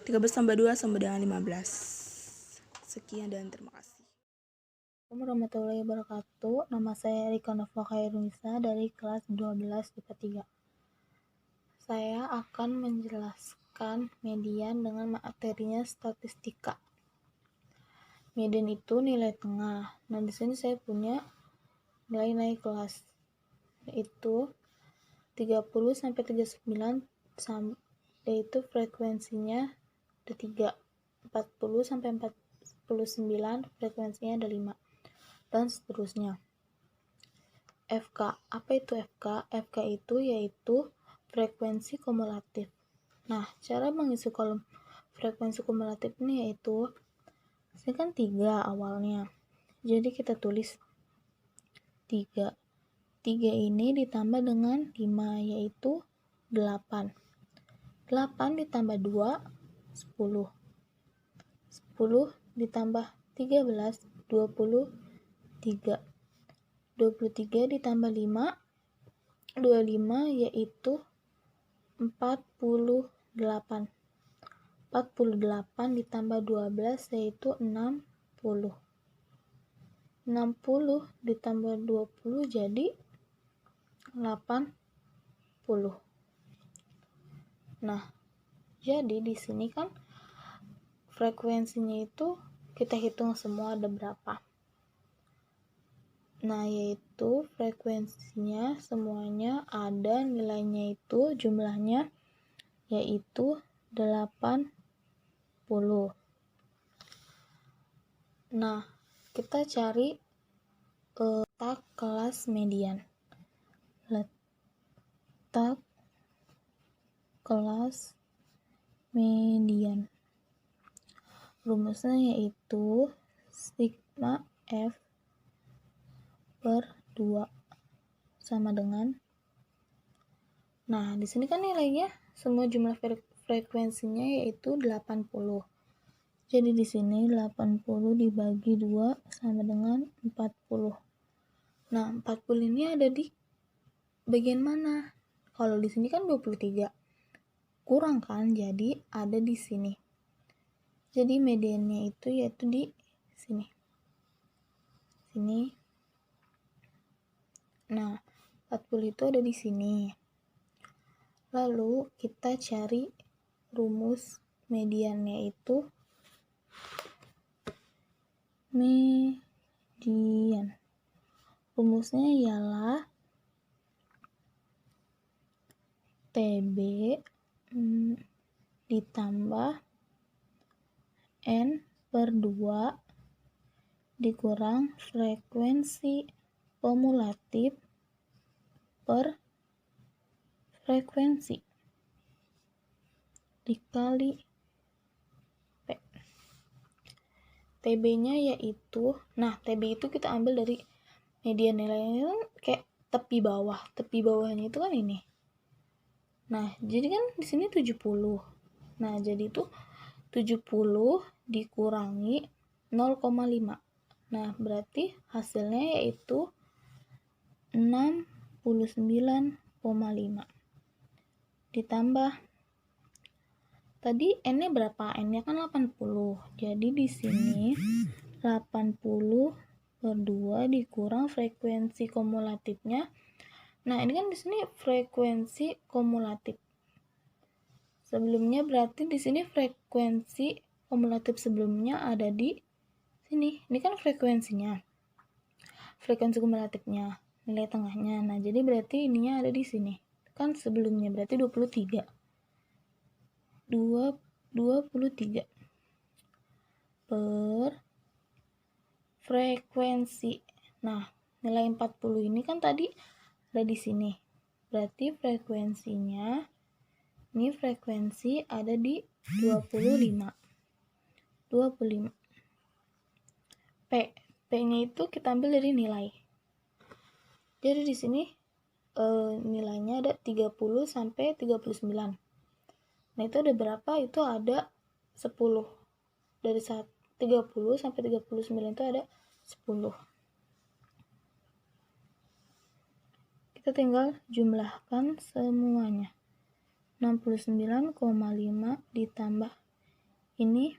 13 tambah 2 sama dengan 15. Sekian dan terima kasih. Assalamualaikum warahmatullahi wabarakatuh. Nama saya Rika Nova Khairunisa dari kelas 12 IPA 3. Saya akan menjelaskan median dengan materinya statistika. Median itu nilai tengah. Nah, di sini saya punya nilai naik kelas, yaitu 30 sampai 39, yaitu frekuensinya ada 3. 40 sampai 49, frekuensinya ada 5, dan seterusnya. FK, apa itu FK? FK itu yaitu frekuensi kumulatif. Nah, cara mengisi kolom frekuensi kumulatif ini yaitu, ini kan 3 awalnya, jadi kita tulis 3. 3 ini ditambah dengan 5, yaitu 8. 8 ditambah 2, 10. 10 ditambah 13, 23. 23 ditambah 5, 25, yaitu 48. 48 ditambah 12, yaitu 60. 60 ditambah 20 jadi 80. Nah, jadi di sini kan frekuensinya itu kita hitung semua ada berapa. Nah, yaitu frekuensinya semuanya ada nilainya itu jumlahnya yaitu 80. Nah, kita cari letak kelas median. Letak kelas median. Rumusnya yaitu sigma F per 2 sama dengan, nah di sini kan nilainya semua jumlah frekuensinya yaitu 80. Jadi di sini 80 dibagi 2 sama dengan 40. Nah, 40 ini ada di bagian mana? Kalau di sini kan 23. Kurang kan? Jadi ada di sini. Jadi mediannya itu yaitu di sini. Sini. Nah, 40 itu ada di sini. Lalu kita cari rumus mediannya itu median. Rumusnya ialah TB ditambah N per 2 dikurang frekuensi kumulatif per frekuensi dikali P. TB-nya yaitu, nah TB itu kita ambil dari median, nilainya kan kayak tepi bawah. Tepi bawahnya itu kan ini. Nah, jadi kan di sini 70. Nah, jadi itu 70 dikurangi 0,5. Nah, berarti hasilnya yaitu 69,5. Ditambah tadi N-nya berapa? N-nya kan 80. Jadi di sini 80 per 2 dikurang frekuensi kumulatifnya. Nah, ini kan di sini frekuensi kumulatif. Sebelumnya berarti di sini frekuensi kumulatif sebelumnya ada di sini. Ini kan frekuensinya. Frekuensi kumulatifnya, nilai tengahnya. Nah, jadi berarti ininya ada di sini. Kan sebelumnya berarti 23. 23 per frekuensi. Nah, nilai 40 ini kan tadi ada di sini. Berarti frekuensinya, ini frekuensi ada di 25. P-nya itu kita ambil dari nilai. Jadi di sini nilainya ada 30 sampai 39. Nah, itu ada berapa? Itu ada 10. Dari 30 sampai 39 itu ada 10. Kita tinggal jumlahkan semuanya. 69,5 ditambah ini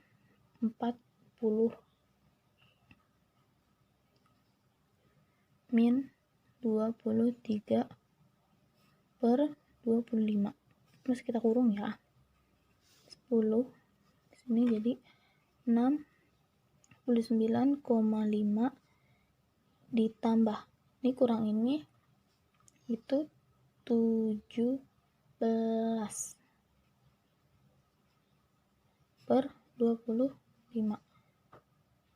40 min 23 per 25. Terus kita kurung ya. 10 di sini jadi 69,5 ditambah ini kurang ini itu 17 per 25.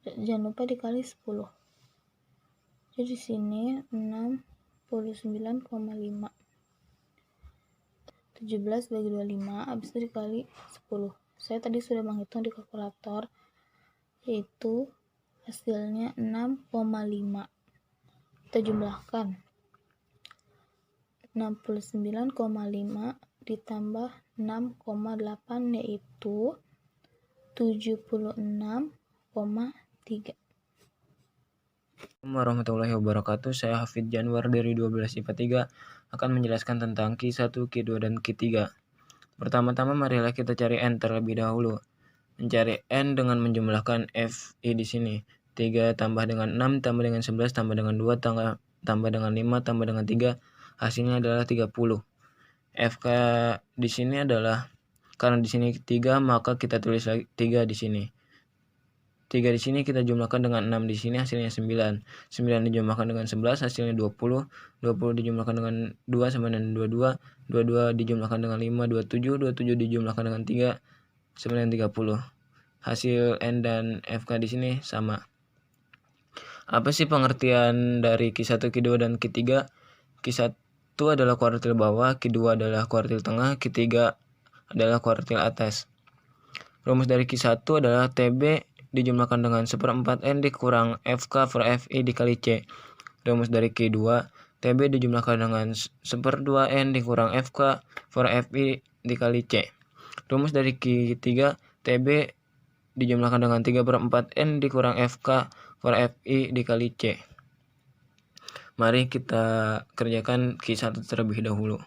Jangan lupa dikali 10. Jadi di sini 69,5. 17 bagi 25, habis itu dikali 10. Saya tadi sudah menghitung di kalkulator, yaitu hasilnya 6,5. Kita jumlahkan. 69,5 ditambah 6,8 yaitu 76,3. Warahmatullahi wabarakatuh. Saya Hafid Janwar dari 12 IPA 3 akan menjelaskan tentang Q1, Q2, dan Q3. Pertama-tama marilah kita cari N terlebih dahulu. Mencari N dengan menjumlahkan FI di sini. 3 tambah dengan 6 tambah dengan 11 tambah dengan 2 tambah dengan 5 tambah dengan 3, hasilnya adalah 30. FK di sini adalah, karena di sini 3 maka kita tulis lagi 3 di sini. 3 di sini kita jumlahkan dengan 6 di sini, hasilnya 9. 9 dijumlahkan dengan 11 hasilnya 20. 20 dijumlahkan dengan 2 sama dengan 22. 22 dijumlahkan dengan 5 27. 27 dijumlahkan dengan 3 sama dengan 30. Hasil N dan FK di sini sama. Apa sih pengertian dari Q1, Q2, dan Q3? Q1 adalah kuartil bawah, Q2 adalah kuartil tengah, Q3 adalah kuartil atas. Rumus dari Q1 adalah TB dijumlahkan dengan 1/4 N dikurang FK per FI dikali C. Rumus dari Q2, TB dijumlahkan dengan 1/2 N dikurang FK per FI dikali C. Rumus dari Q3, TB dijumlahkan dengan 3/4 N dikurang FK per FI dikali C. Mari kita kerjakan Q1 terlebih dahulu.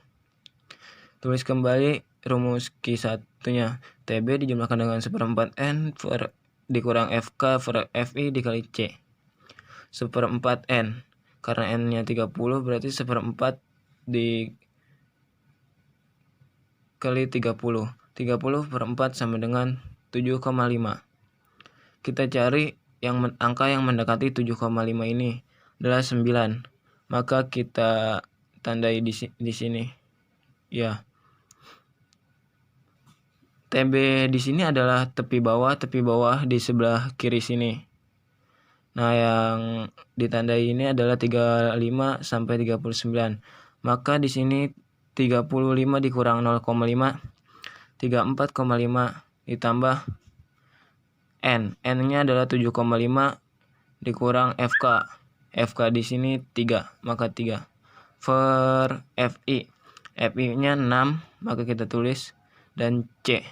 Tulis kembali rumus Q1-nya. TB dijumlahkan dengan 1/4 N dikurang FK per FI dikali C. 1/4 N. Karena N-nya 30 berarti 1/4 dikali 30. 30/4 sama dengan 7,5. Kita cari angka yang mendekati 7,5 ini adalah 9. Maka kita tandai di sini. Ya. TB di sini adalah tepi bawah di sebelah kiri sini. Nah, yang ditandai ini adalah 35 sampai 39. Maka di sini 35 dikurang 0,5, 34,5 ditambah N. N-nya adalah 7,5 dikurang FK. FK di sini 3, maka 3. Per FI. FI-nya 6, maka kita tulis, dan C.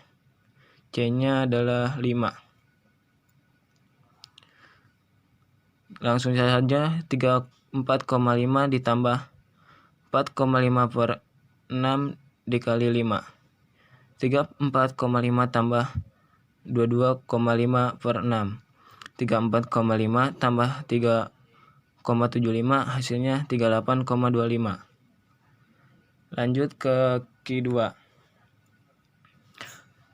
C-nya adalah 5. Langsung saja 34,5 ditambah 4,5 per 6 dikali 5. 34,5 tambah 22,5 per 6. 34,5 tambah 3,75 hasilnya 38,25. Lanjut ke Q2.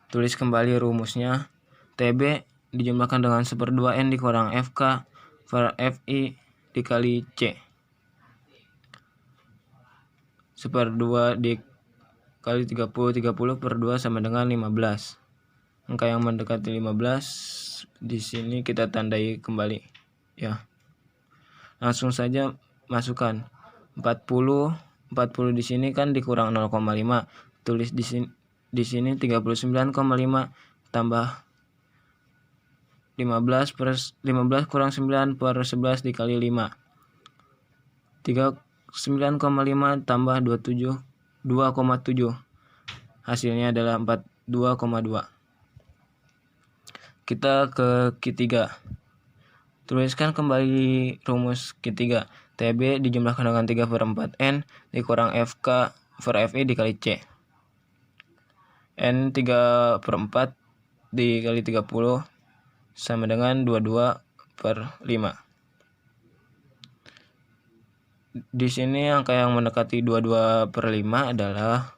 Tulis kembali rumusnya. TB dijumlahkan dengan 1/2 N dikurang FK per FI dikali C. 1/2 dikali 30. 30 per 2 sama dengan 15. Angka yang mendekati 15 di sini kita tandai kembali. Ya. Langsung saja masukkan 40 di sini kan dikurang 0,5. Tulis di sini 39,5 tambah 15 kurang 9 per 11 dikali 5. 39,5 tambah 2,7. Hasilnya adalah 42,2. Kita ke Q3. Tuliskan kembali rumus Q3. TB dijumlahkan dengan 3/4 N dikurang FK per FI dikali C. N 3/4 dikali 30 sama dengan 22/5. Di sini angka yang mendekati 22/5 adalah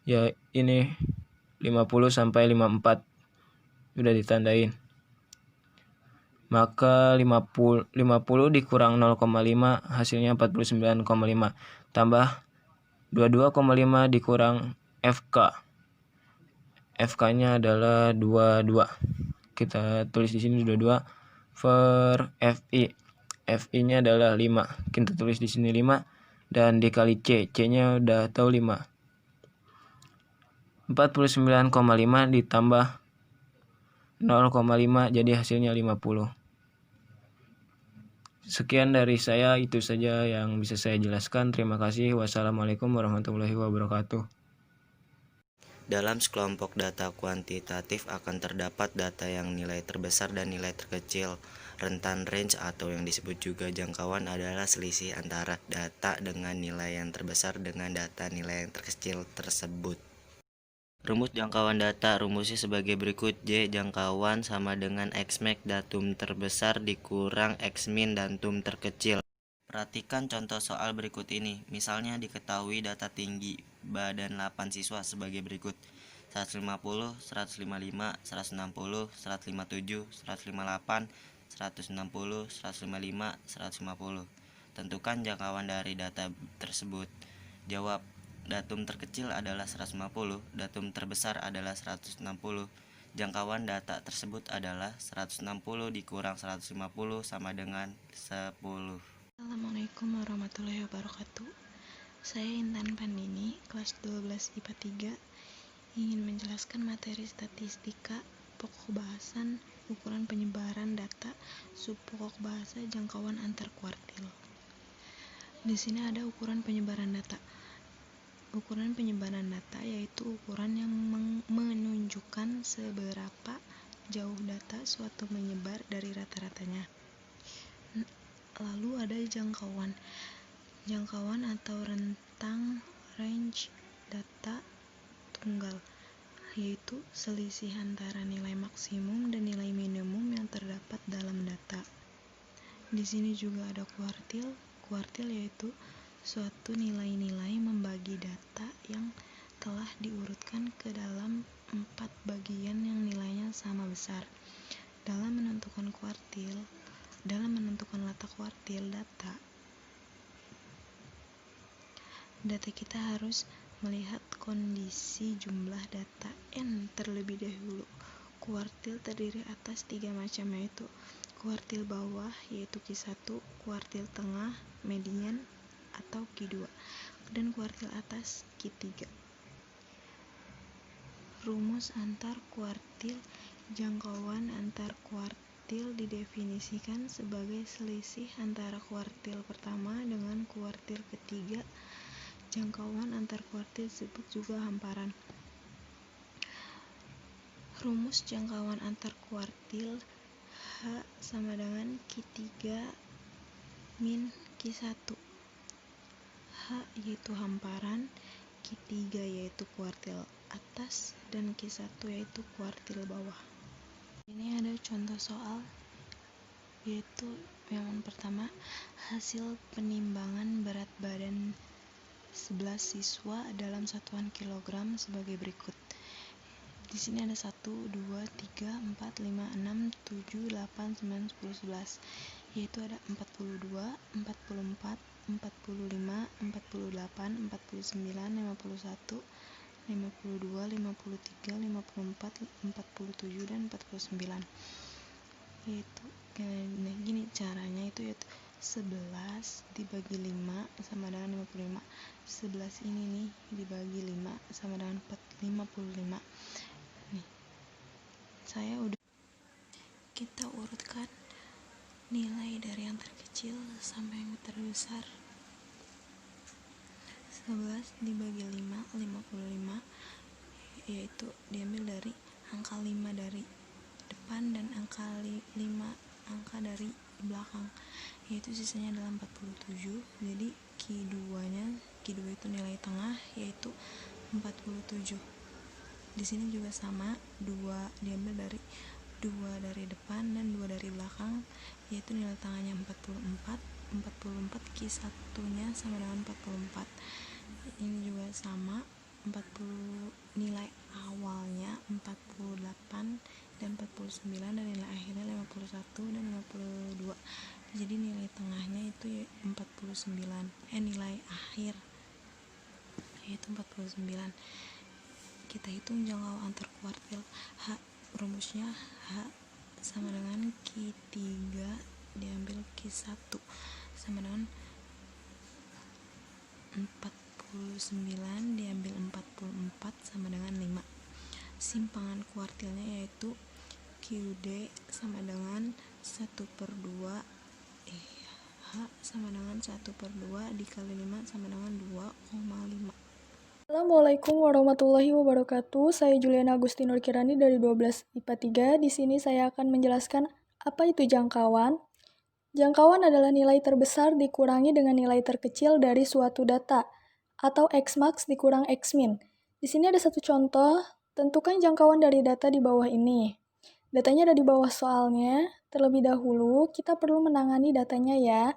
ya ini 50 sampai 54. Sudah ditandain. Maka 50 dikurang 0,5 hasilnya 49,5 tambah 22,5 dikurang FK. FK-nya adalah 22. Kita tulis di sini 22 per FI. FI-nya adalah 5. Kita tulis di sini 5 dan dikali C. C-nya udah tahu 5. 49,5 ditambah 0,5 jadi hasilnya 50. Sekian dari saya, itu saja yang bisa saya jelaskan. Terima kasih. Wassalamualaikum warahmatullahi wabarakatuh. Dalam sekelompok data kuantitatif akan terdapat data yang nilai terbesar dan nilai terkecil. Rentan range atau yang disebut juga jangkauan adalah selisih antara data dengan nilai yang terbesar dengan data nilai yang terkecil tersebut. Rumus jangkauan data rumusnya sebagai berikut. J jangkauan sama dengan Xmax datum terbesar dikurang Xmin datum terkecil. Perhatikan contoh soal berikut ini. Misalnya diketahui data tinggi badan 8 siswa sebagai berikut: 150, 155, 160, 157, 158, 160, 155, 150. Tentukan jangkauan dari data tersebut. Jawab. Datum terkecil adalah 150, datum terbesar adalah 160. Jangkauan data tersebut adalah 160 dikurang 150 sama dengan 10. Assalamualaikum warahmatullahi wabarakatuh. Saya Intan Pandini, kelas 12 IPA 3, ingin menjelaskan materi statistika, pokok bahasan, ukuran penyebaran data, subpokok bahasa, jangkauan antar kuartil. Di sini ada ukuran penyebaran data. Ukuran penyebaran data yaitu ukuran yang menunjukkan seberapa jauh data suatu menyebar dari rata-ratanya. Lalu ada jangkauan. Jangkauan atau rentang range data tunggal, yaitu selisih antara nilai maksimum dan nilai minimum yang terdapat dalam data. Di sini juga ada kuartil. Kuartil yaitu suatu nilai-nilai membagi data yang telah diurutkan ke dalam 4 bagian yang nilainya sama besar. Dalam menentukan letak kuartil data kita harus melihat kondisi jumlah data N terlebih dahulu. Kuartil terdiri atas 3 macam, yaitu kuartil bawah yaitu Q1, kuartil tengah median atau Q2, dan kuartil atas Q3. Rumus antar kuartil. Jangkauan antar kuartil didefinisikan sebagai selisih antara kuartil pertama dengan kuartil ketiga. Jangkauan antar kuartil disebut juga hamparan. Rumus jangkauan antar kuartil. H sama dengan Q3 min Q1. H yaitu hamparan, Q3 yaitu kuartil atas, dan Q1 yaitu kuartil bawah. Ini ada contoh soal, yaitu yang pertama, hasil penimbangan berat badan 11 siswa dalam satuan kilogram sebagai berikut. Di sini ada 1, 2, 3, 4, 5, 6, 7, 8, 9, 10, 11, yaitu ada 42, 44, 45, 48, 49, 51, 52, 53, 54, 47, dan 49. Yaitu gini caranya, itu yaitu 11 dibagi 5 sama dengan 55. 11 ini nih dibagi 5 sama dengan 55. Nih, kita urutkan nilai dari yang terkecil sampai yang terbesar. 11 dibagi 5, 55, yaitu diambil dari angka 5 dari depan dan angka 5 angka dari belakang, yaitu sisanya adalah 47. Jadi Q2 itu nilai tengah, yaitu 47. Di sini juga sama, 2 diambil dari 2 dari depan dan 2 dari belakang, yaitu nilai tengahnya 44. 44 Q1 nya sama dengan 44. Ini juga sama, 40 nilai awalnya 48 dan 49, dan nilai akhirnya 51 dan 52. Jadi nilai tengahnya itu 49, nilai akhir yaitu 49. kita hitung jangkauan antar kuartil H. Rumusnya H sama dengan Q3 diambil Q1 sama dengan 49 diambil 44 sama dengan 5. Simpangan kuartilnya yaitu QD sama dengan 1/2 H sama dengan 1/2 dikali 5 sama dengan 2,5. Assalamualaikum warahmatullahi wabarakatuh. Saya Juliana Agustinur Kirani dari 12 IPA 3. Di sini saya akan menjelaskan apa itu jangkauan. Jangkauan adalah nilai terbesar dikurangi dengan nilai terkecil dari suatu data, atau X-max dikurang X-min. Di sini ada satu contoh, tentukan jangkauan dari data di bawah ini. Datanya ada di bawah soalnya. Terlebih dahulu, kita perlu menangani datanya ya,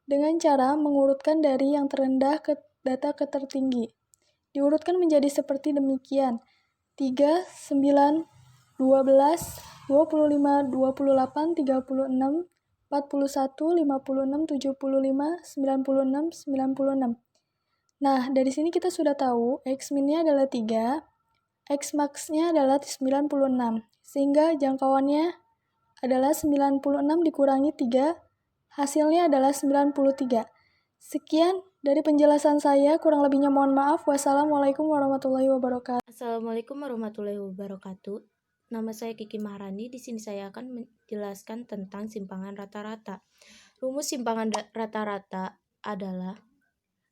dengan cara mengurutkan dari yang terendah ke data ke tertinggi. Diurutkan menjadi seperti demikian: 3, 9, 12, 25, 28, 36, 41, 56, 75, 96, 96. Nah, dari sini kita sudah tahu X-min-nya adalah 3, X-max-nya adalah 96, sehingga jangkauannya adalah 96 dikurangi 3, hasilnya adalah 93. Sekian dari penjelasan saya, kurang lebihnya mohon maaf. Wassalamualaikum warahmatullahi wabarakatuh. Assalamualaikum warahmatullahi wabarakatuh. Nama saya Kiki Maharani. Di sini saya akan menjelaskan tentang simpangan rata-rata. Rumus simpangan rata-rata adalah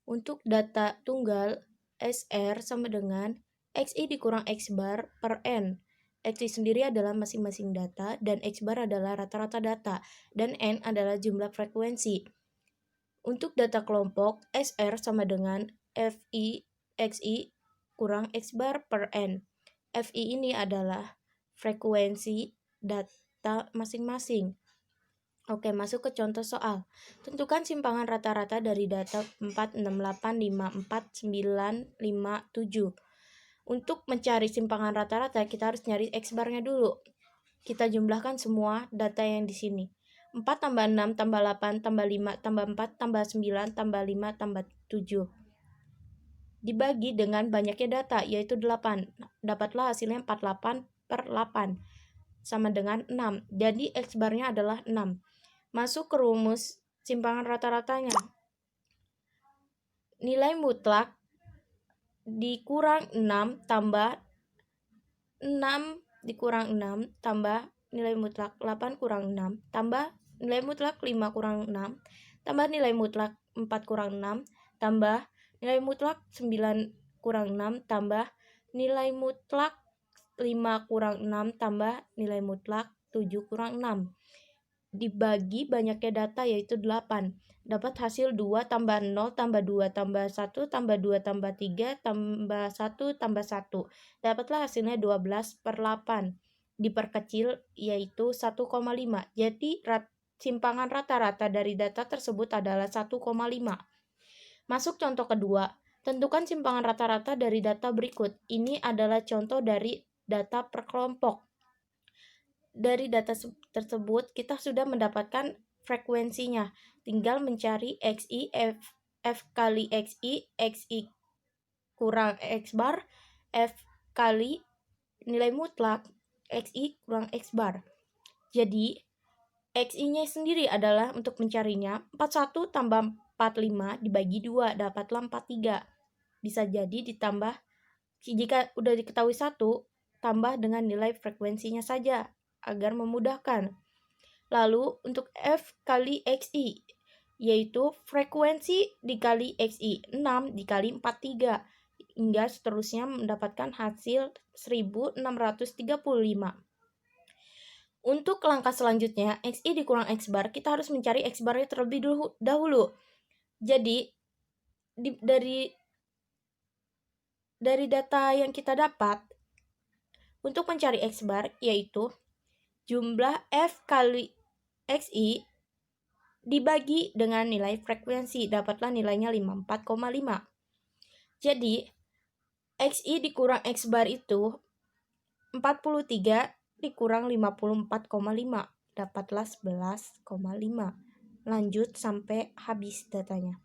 untuk data tunggal SR sama dengan XI dikurang X bar per N. XI sendiri adalah masing-masing data dan X bar adalah rata-rata data dan N adalah jumlah frekuensi. Untuk data kelompok, SR sama dengan FI XI kurang X bar per N. FI ini adalah frekuensi data masing-masing. Oke, masuk ke contoh soal. Tentukan simpangan rata-rata dari data 4, 6, 8, 5, 4, 9, 5, 7. Untuk mencari simpangan rata-rata, kita harus nyari X barnya dulu. Kita jumlahkan semua data yang di sini. 4 tambah 6 tambah 8 tambah 5 tambah 4 tambah 9 tambah 5 tambah 7. Dibagi dengan banyaknya data, yaitu 8. Dapatlah hasilnya 48/8 sama dengan 6. Jadi X barnya adalah 6. Masuk ke rumus simpangan rata-ratanya. Nilai mutlak dikurang 6 tambah 6 dikurang 6 tambah nilai mutlak 8 kurang 6 tambah nilai mutlak 5 kurang 6 tambah nilai mutlak 4 kurang 6 tambah nilai mutlak 9 kurang 6 tambah nilai mutlak 5 kurang 6 tambah nilai mutlak 7 kurang 6. Dibagi banyaknya data yaitu 8. Dapat hasil 2 tambah 0 tambah 2 tambah 1 tambah 2 tambah 3 tambah 1 tambah 1. Dapatlah hasilnya 12/8. Diperkecil yaitu 1,5. Jadi simpangan rata-rata dari data tersebut adalah 1,5. Masuk contoh kedua. Tentukan simpangan rata-rata dari data berikut. Ini adalah contoh dari data per kelompok. Dari data tersebut kita sudah mendapatkan frekuensinya. Tinggal mencari XI, F kali XI, XI kurang X bar, F kali nilai mutlak, XI kurang X bar. Jadi XI-nya sendiri adalah untuk mencarinya 41 tambah 45 dibagi 2 dapatlah 43. Bisa jadi ditambah, jika udah diketahui 1, tambah dengan nilai frekuensinya saja agar memudahkan. Lalu untuk F kali XI, yaitu frekuensi dikali XI, 6 dikali 43, hingga seterusnya mendapatkan hasil 1635. Untuk langkah selanjutnya, XI dikurang X bar, kita harus mencari X barnya terlebih dahulu. Jadi, dari data yang kita dapat, untuk mencari X bar, yaitu jumlah F kali XI dibagi dengan nilai frekuensi, dapatlah nilainya 54,5. Jadi, XI dikurang X bar itu 43 dikurang 54,5, dapatlah 11,5. Lanjut sampai habis datanya.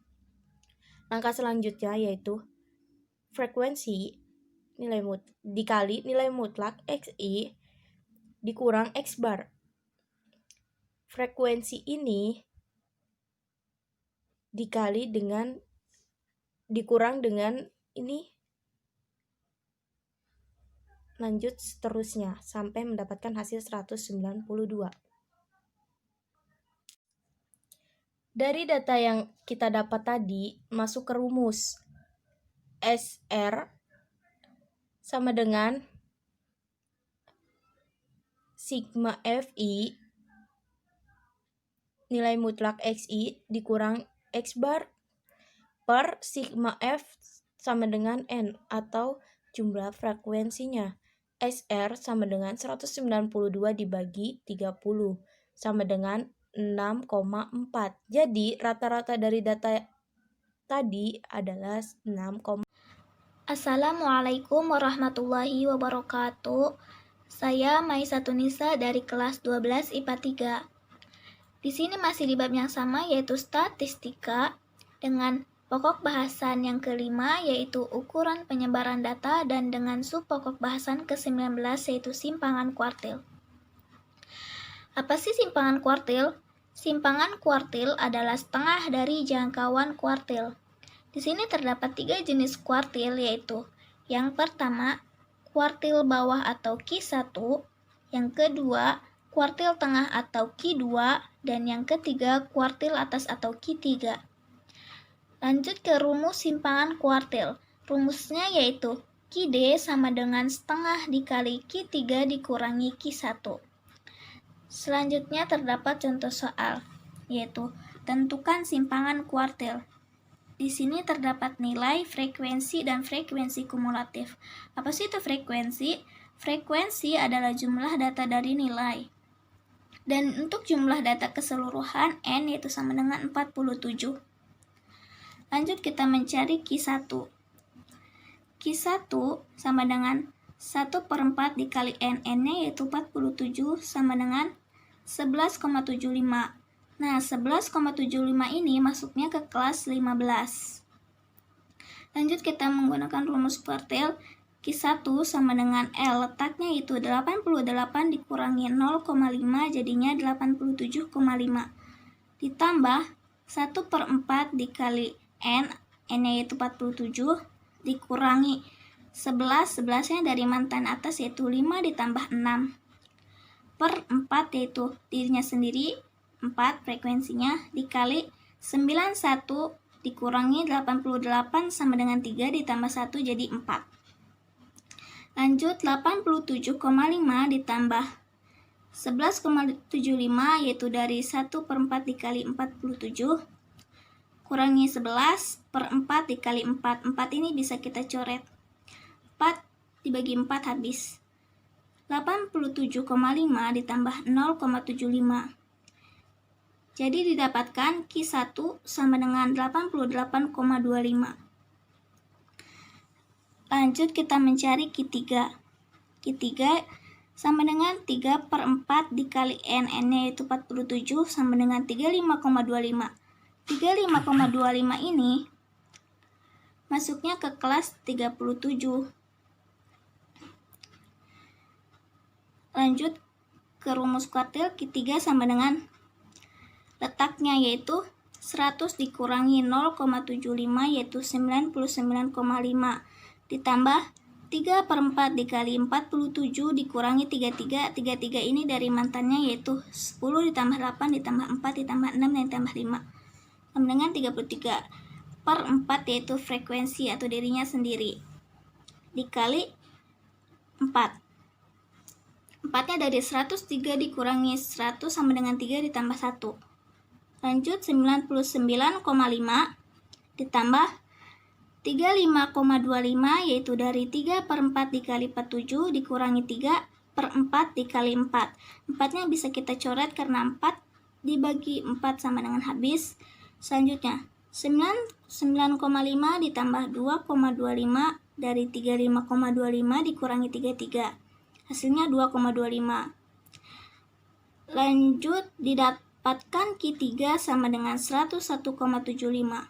Langkah selanjutnya yaitu frekuensi dikali nilai mutlak XI dikurang X bar. Frekuensi ini dikurang dengan ini, lanjut seterusnya sampai mendapatkan hasil 192. Dari data yang kita dapat tadi, masuk ke rumus SR sama dengan sigma FI nilai mutlak XI dikurang X bar per sigma F sama dengan N atau jumlah frekuensinya. SR sama dengan 192 dibagi 30 sama dengan 6,4. Jadi rata-rata dari data tadi adalah 6. Assalamualaikum warahmatullahi wabarakatuh. Saya Maisa Tunisa dari kelas 12 IPA 3. Di sini masih di bab yang sama, yaitu statistika, dengan pokok bahasan yang kelima yaitu ukuran penyebaran data, dan dengan sub pokok bahasan ke-19 yaitu simpangan kuartil. Apa sih simpangan kuartil? Simpangan kuartil adalah setengah dari jangkauan kuartil. Di sini terdapat 3 jenis kuartil, yaitu yang pertama, kuartil bawah atau Q1, yang kedua, kuartil tengah atau Q2, dan yang ketiga, kuartil atas atau Q3. Lanjut ke rumus simpangan kuartil. Rumusnya yaitu QD sama dengan setengah dikali Q3 dikurangi Q1. Selanjutnya terdapat contoh soal, yaitu tentukan simpangan kuartil. Di sini terdapat nilai, frekuensi, dan frekuensi kumulatif. Apa sih itu frekuensi? Frekuensi adalah jumlah data dari nilai. Dan untuk jumlah data keseluruhan, N yaitu sama dengan 47. Lanjut kita mencari Q1. Q1 sama dengan 1/4 dikali N. N-nya yaitu 47 sama dengan 11,75. Nah, 11,75 ini masuknya ke kelas 15. Lanjut kita menggunakan rumus kuartil. Q1 sama dengan L, letaknya itu 88 dikurangi 0,5 jadinya 87,5. Ditambah 1/4 dikali N, N-nya yaitu 47, dikurangi 11, 11-nya dari mantan atas yaitu 5 ditambah 6. Per 4 yaitu dirinya sendiri, 4 frekuensinya, dikali 91 dikurangi 88 sama dengan 3 ditambah 1 jadi 4. Lanjut 87,5 ditambah 11,75 yaitu dari 1/4 dikali 47 kurangi 11/4 dikali 4. 4 ini bisa kita coret. 4 dibagi 4 habis. 87,5 ditambah 0,75. Jadi didapatkan Q1 sama dengan 88,25. Lanjut kita mencari Q3. Q3 sama dengan 3/4 dikali N. N-nya yaitu 47 sama dengan 35,25. 35,25 ini masuknya ke kelas 37. Lanjut ke rumus kuartil. Q3 sama dengan letaknya yaitu 100 dikurangi 0,75 yaitu 99,5 ditambah 3/4 dikali 47 dikurangi 33. 33 ini dari mantannya yaitu 10 ditambah 8 ditambah 4 ditambah 6 dan ditambah 5 sama dengan 33/4 yaitu frekuensi atau dirinya sendiri dikali 4. 4-nya dari 103 dikurangi 100 sama dengan 3 ditambah 1. Lanjut 99,5 ditambah 35,25 yaitu dari 3/4 dikali 47 dikurangi 3/4 dikali 4. 4-nya bisa kita coret karena 4 dibagi 4 sama dengan habis. Selanjutnya 99,5 ditambah 2,25 dari 35,25 dikurangi 33. Hasilnya 2,25. Lanjut didapatkan Q3 sama dengan 101,75.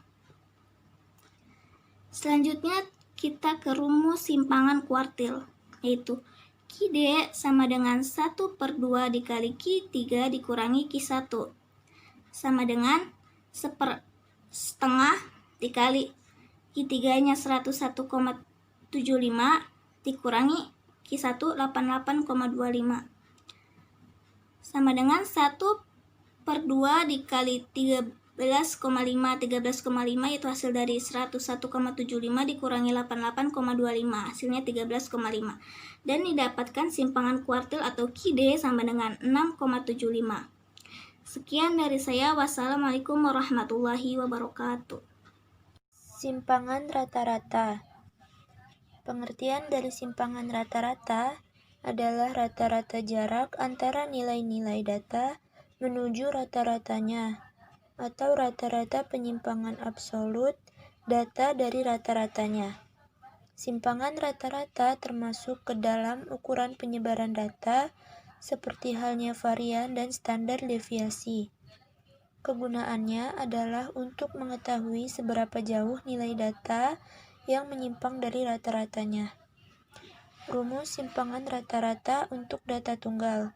Selanjutnya kita ke rumus simpangan kuartil, yaitu Q_D sama dengan 1/2 dikali Q3 dikurangi Q1 sama dengan 1/2 dikali Q3-nya 101,75 dikurangi Q1 88,25 sama dengan 1/2 dikali 13,5 yaitu hasil dari 101,75 dikurangi 88,25 hasilnya 13,5 dan didapatkan simpangan kuartil atau Q_D sama dengan 6,75. Sekian dari saya. Wassalamualaikum warahmatullahi wabarakatuh. Simpangan rata-rata. Pengertian dari simpangan rata-rata adalah rata-rata jarak antara nilai-nilai data menuju rata-ratanya, atau rata-rata penyimpangan absolut data dari rata-ratanya. Simpangan rata-rata termasuk ke dalam ukuran penyebaran data, seperti halnya varian dan standar deviasi. Kegunaannya adalah untuk mengetahui seberapa jauh nilai data yang menyimpang dari rata-ratanya. Rumus simpangan rata-rata untuk data tunggal.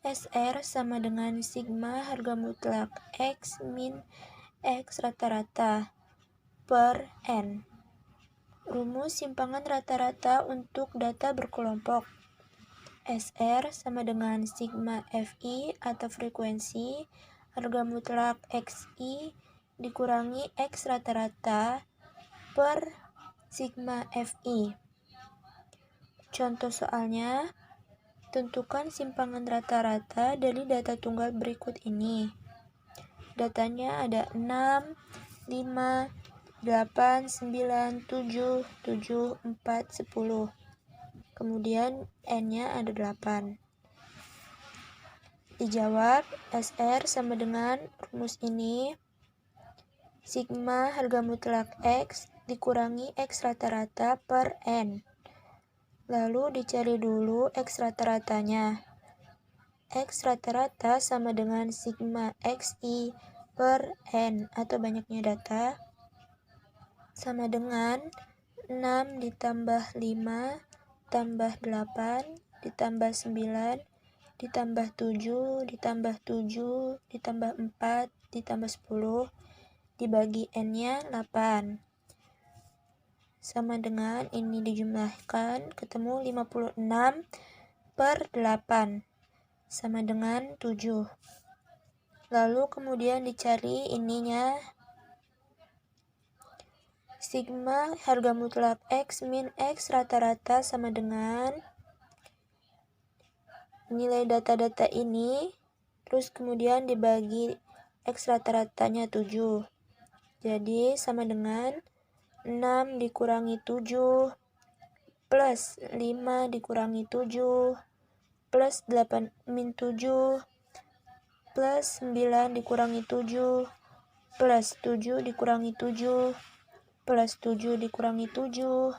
SR sama dengan sigma harga mutlak X min X rata-rata per N. Rumus simpangan rata-rata untuk data berkelompok. SR sama dengan sigma Fi atau frekuensi harga mutlak Xi dikurangi X rata-rata per sigma Fi. Contoh soalnya, tentukan simpangan rata-rata dari data tunggal berikut ini. Datanya ada 6, 5, 8, 9, 7, 7, 4, 10. Kemudian N-nya ada 8. Dijawab, SR sama dengan rumus ini. Sigma harga mutlak X dikurangi X rata-rata per N. Lalu dicari dulu X rata-ratanya. X rata-rata sama dengan sigma Xi per N atau banyaknya data sama dengan 6 ditambah 5 tambah 8 ditambah 9 ditambah 7 ditambah 7 ditambah 4 ditambah 10 dibagi N-nya 8 sama dengan ini dijumlahkan ketemu 56 per 8 sama dengan 7. Lalu kemudian dicari ininya. Sigma harga mutlak X min X rata-rata sama dengan nilai data-data ini, terus kemudian dibagi X rata-ratanya 7. Jadi sama dengan 6 dikurangi 7 plus 5 dikurangi 7 plus 8 min 7 plus 9 dikurangi 7 plus 7 dikurangi 7 plus 7 dikurangi 7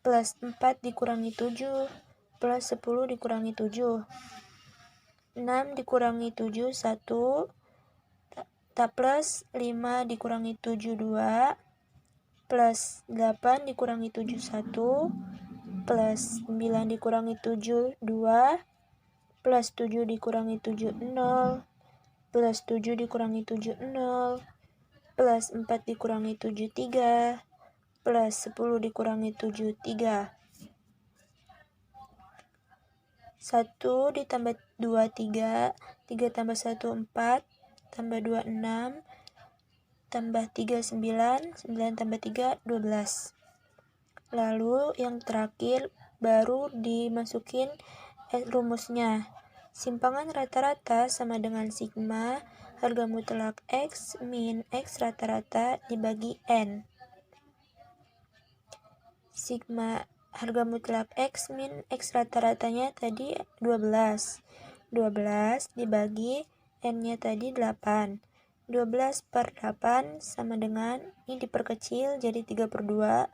plus 4 dikurangi 7 plus 10 dikurangi 7. 6 dikurangi 7 1 tak plus 5 dikurangi 7 2 plus 8 dikurangi 7 1 plus 9 dikurangi 7 2 plus 7 dikurangi 7 0 plus 7 dikurangi 7 0 plus 4 dikurangi 7 3 plus 10 dikurangi 7 3. 1 ditambah 2 3 3 tambah 1 4 tambah 2 6 tambah 3 9 9 tambah 3 12. Lalu yang terakhir baru dimasukin rumusnya. Simpangan rata-rata sama dengan sigma harga mutlak X min X rata-rata dibagi N. Sigma harga mutlak X min X rata-ratanya tadi 12. 12 dibagi N-nya tadi 8. 12 per 8 sama dengan, ini diperkecil jadi 3/2.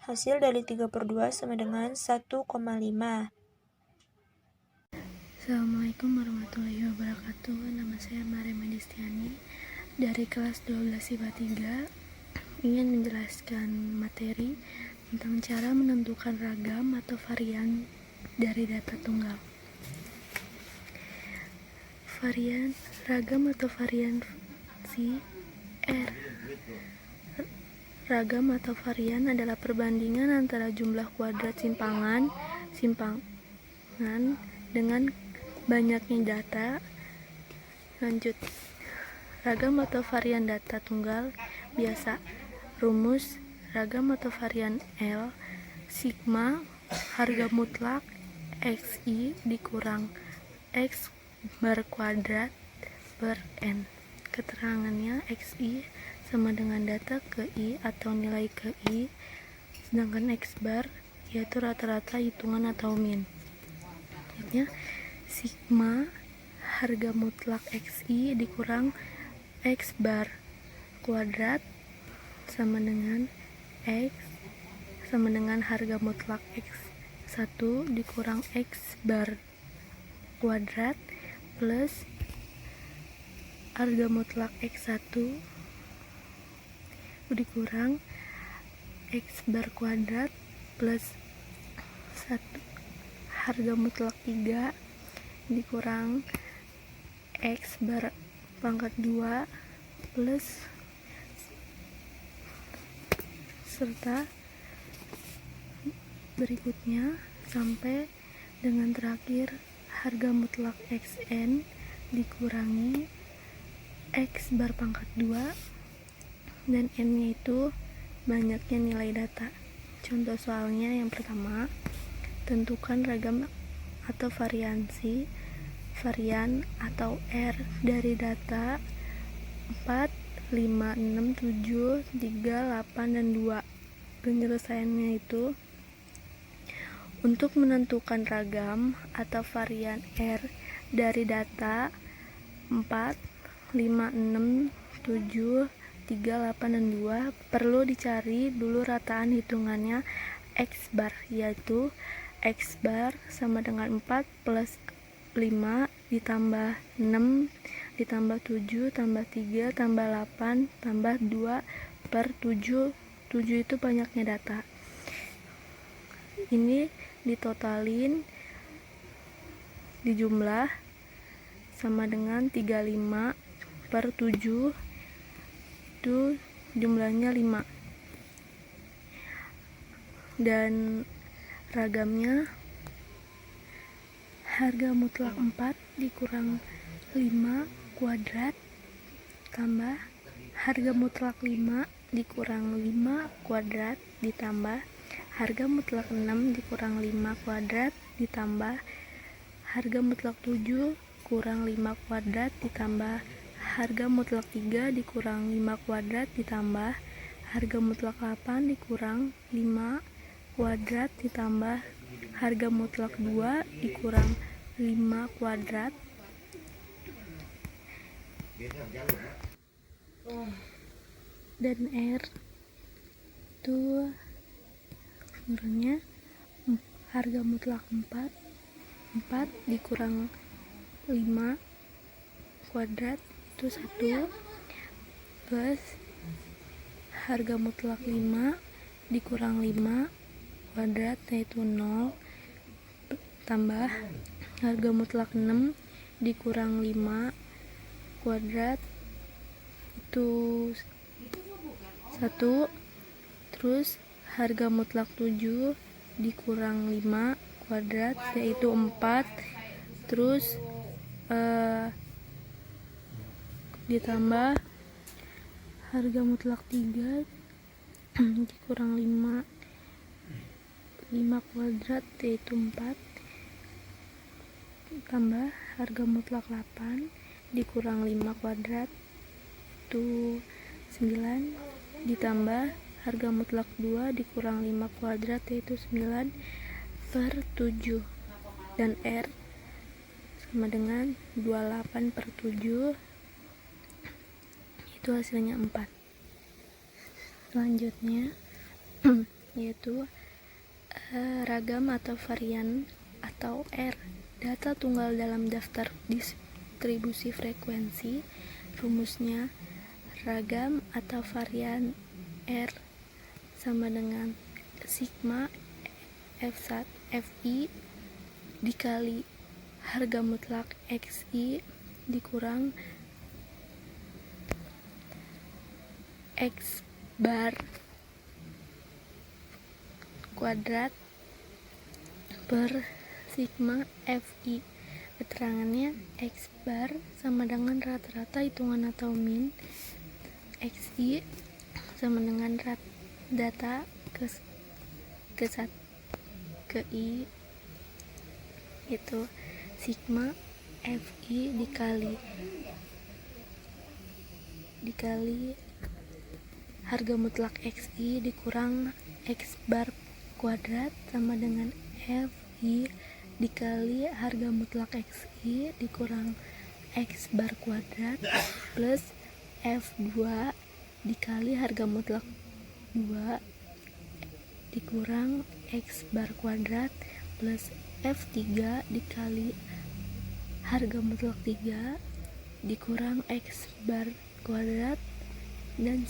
Hasil dari 3/2 sama dengan 1,5. Assalamualaikum warahmatullahi wabarakatuh. Nama saya Maria Medistiani dari kelas 12 IPA 3. ingin menjelaskan materi tentang cara menentukan ragam atau varian dari data tunggal. Ragam atau variansi R. Ragam atau varian adalah perbandingan antara jumlah kuadrat simpangan dengan banyaknya data. Lanjut. Ragam atau varian data tunggal biasa. Rumus ragam atau varian L sigma harga mutlak XI dikurang X bar kuadrat per N. Keterangannya XI sama dengan data ke I atau nilai ke I, sedangkan X bar yaitu rata-rata hitungan atau min. Artinya sigma harga mutlak XI dikurang X bar kuadrat sama dengan X sama dengan harga mutlak X1 dikurang X bar kuadrat plus harga mutlak X1 dikurang X bar kuadrat plus 1 harga mutlak 3 dikurang X bar pangkat 2 plus serta berikutnya sampai dengan terakhir harga mutlak XN dikurangi X bar pangkat 2 dan N nya itu banyaknya nilai data. Contoh soalnya yang pertama, tentukan ragam atau varian atau R dari data 4, 5, 6, 7, 3, 8, dan 2. Penyelesaiannya itu untuk menentukan ragam atau varian R dari data 4, 5, 6, 7, 3, 8, dan 2 perlu dicari dulu rataan hitungannya X bar, yaitu X bar sama dengan 4 plus 5 ditambah 6 ditambah 7 tambah 3 tambah 8 tambah 2 per 7. 7 itu banyaknya data. Ini ditotalin dijumlah sama dengan 35 per 7, itu jumlahnya 5. Dan ragamnya harga mutlak 4 dikurang 5 kuadrat tambah harga mutlak 5 dikurang 5 kuadrat ditambah harga mutlak 6 dikurang 5 kuadrat ditambah harga mutlak 7 kurang 5 kuadrat ditambah harga mutlak 3 dikurang 5 kuadrat ditambah harga mutlak 8 dikurang 5 kuadrat ditambah harga mutlak 2 dikurang 5 kuadrat dan R itu sebenarnya harga mutlak 4 dikurang 5 kuadrat itu 1 plus harga mutlak 5 dikurang 5 kuadrat yaitu 0 tambah harga mutlak 6 dikurang 5 kuadrat itu 1, terus harga mutlak 7 dikurang 5 kuadrat yaitu 4, terus ditambah harga mutlak 3 dikurang 5 kuadrat yaitu 4, tambah harga mutlak 8 dikurang 5 kuadrat itu 9, ditambah harga mutlak 2 dikurang 5 kuadrat yaitu 9 per 7, dan R sama dengan 28 per 7, itu hasilnya 4. Selanjutnya yaitu ragam atau varian atau R, data tunggal dalam daftar distribusi frekuensi. Rumusnya ragam atau varian R sama dengan sigma Fi dikali harga mutlak Xi dikurang X bar kuadrat per sigma Fi. Keterangannya X bar sama dengan rata-rata hitungan atau min, Xi sama dengan data ke I itu sigma Fi dikali harga mutlak Xi dikurang X bar kuadrat sama dengan Fi dikali harga mutlak Xi dikurang X bar kuadrat plus F2 dikali harga mutlak 2 dikurang X bar kuadrat plus F3 dikali harga mutlak 3 dikurang X bar kuadrat dan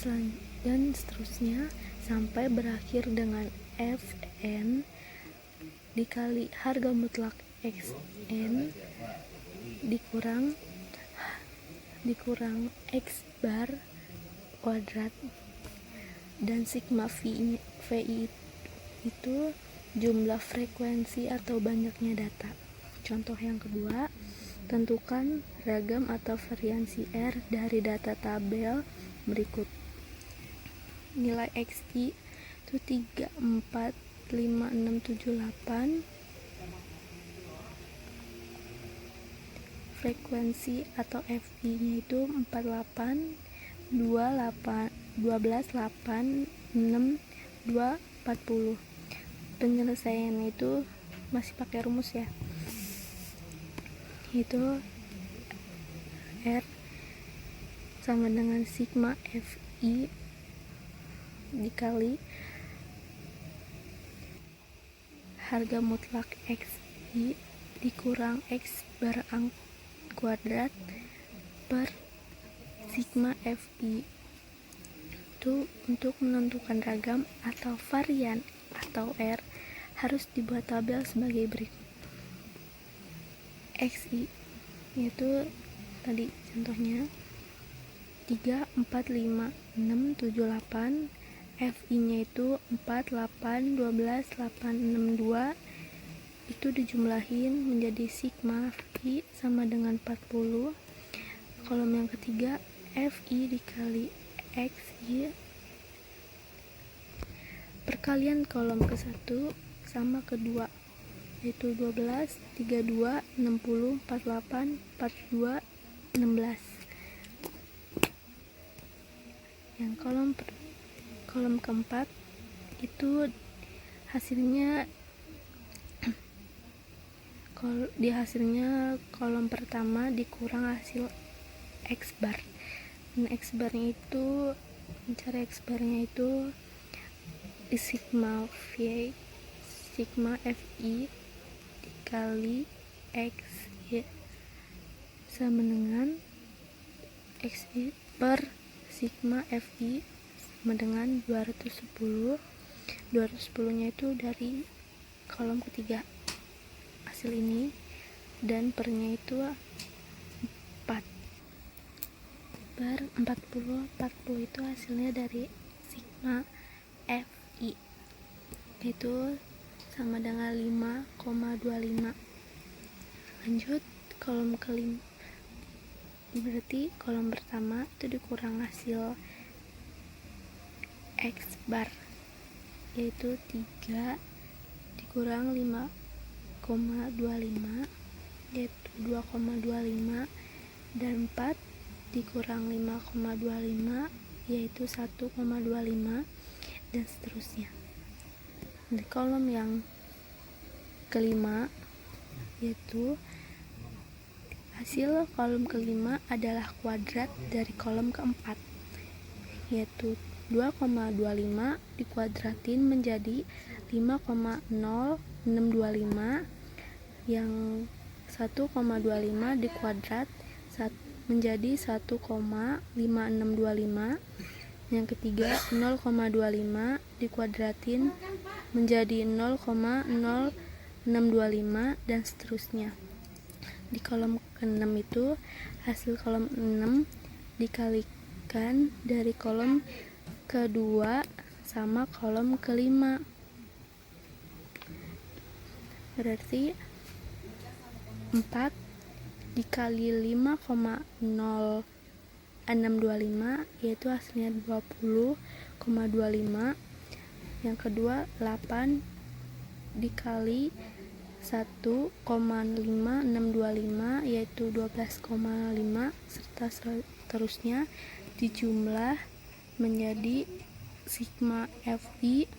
seterusnya sampai berakhir dengan Fn dikali harga mutlak Xn dikurang X bar kuadrat, dan sigma Vi itu jumlah frekuensi atau banyaknya data. Contoh yang kedua, tentukan ragam atau variansi R dari data tabel berikut. Nilai Xi itu 3, 4, 5, 6, 7, 8. Frekuensi atau Fi nya itu 48, 12, 8, 6, 2, 40. Penyelesaiannya itu masih pakai rumus ya, itu R sama dengan sigma Fi dikali harga mutlak Xi dikurang X bar kuadrat per sigma Fi. Itu untuk menentukan ragam atau varian atau R harus dibuat tabel sebagai berikut. Xi yaitu tadi contohnya 3, 4, 5, 6, 7, 8. Fi nya itu 4, 8, 12, 8, 6, 2. Itu dijumlahin menjadi sigma Fi sama dengan 40. Kolom yang ketiga Fi dikali Xi. Perkalian kolom ke-1 sama kedua yaitu 12, 32, 60, 48, 42, 16. Yang kolom keempat itu hasilnya kolom pertama dikurang hasil X bar. Dan X barnya itu mencari X barnya itu di sigma Fi dikali Xi sama dengan Xi per sigma Fi sama dengan 210. 210 nya itu dari kolom ketiga hasil ini, dan pernya itu 4 per 40 itu hasilnya dari sigma Fi itu sama dengan 5,25. Lanjut kolom kelima, berarti kolom pertama itu dikurang hasil X bar yaitu 3 dikurang 5,25 yaitu 2,25, dan 4 dikurang 5,25 yaitu 1,25, dan seterusnya. Di kolom yang kelima yaitu hasil kolom kelima adalah kuadrat dari kolom keempat, yaitu 2,25 dikuadratin menjadi 5,0625, yang 1,25 dikuadrat menjadi 1,5625, Yang ketiga 0,25 dikuadratin menjadi 0,0625 dan seterusnya. Di kolom ke-6 itu hasil kolom 6 dikalikan dari kolom kedua sama kolom ke-5. Berarti 4 dikali 5,0625 yaitu hasilnya 20,25. Yang kedua 8 dikali 1,5625 yaitu 12,5 serta seterusnya dijumlah menjadi sigma Fi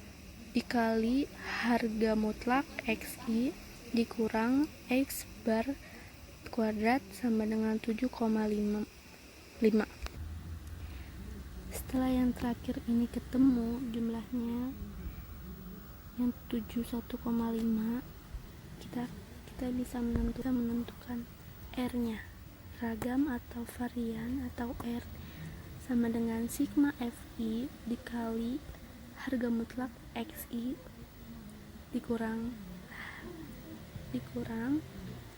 dikali harga mutlak Xi dikurang X bar kuadrat sama dengan 7,5. Setelah yang terakhir ini ketemu jumlahnya yang 71,5, kita bisa menentukan R-nya. Ragam atau varian atau R sama dengan sigma Fi dikali harga mutlak Xi dikurang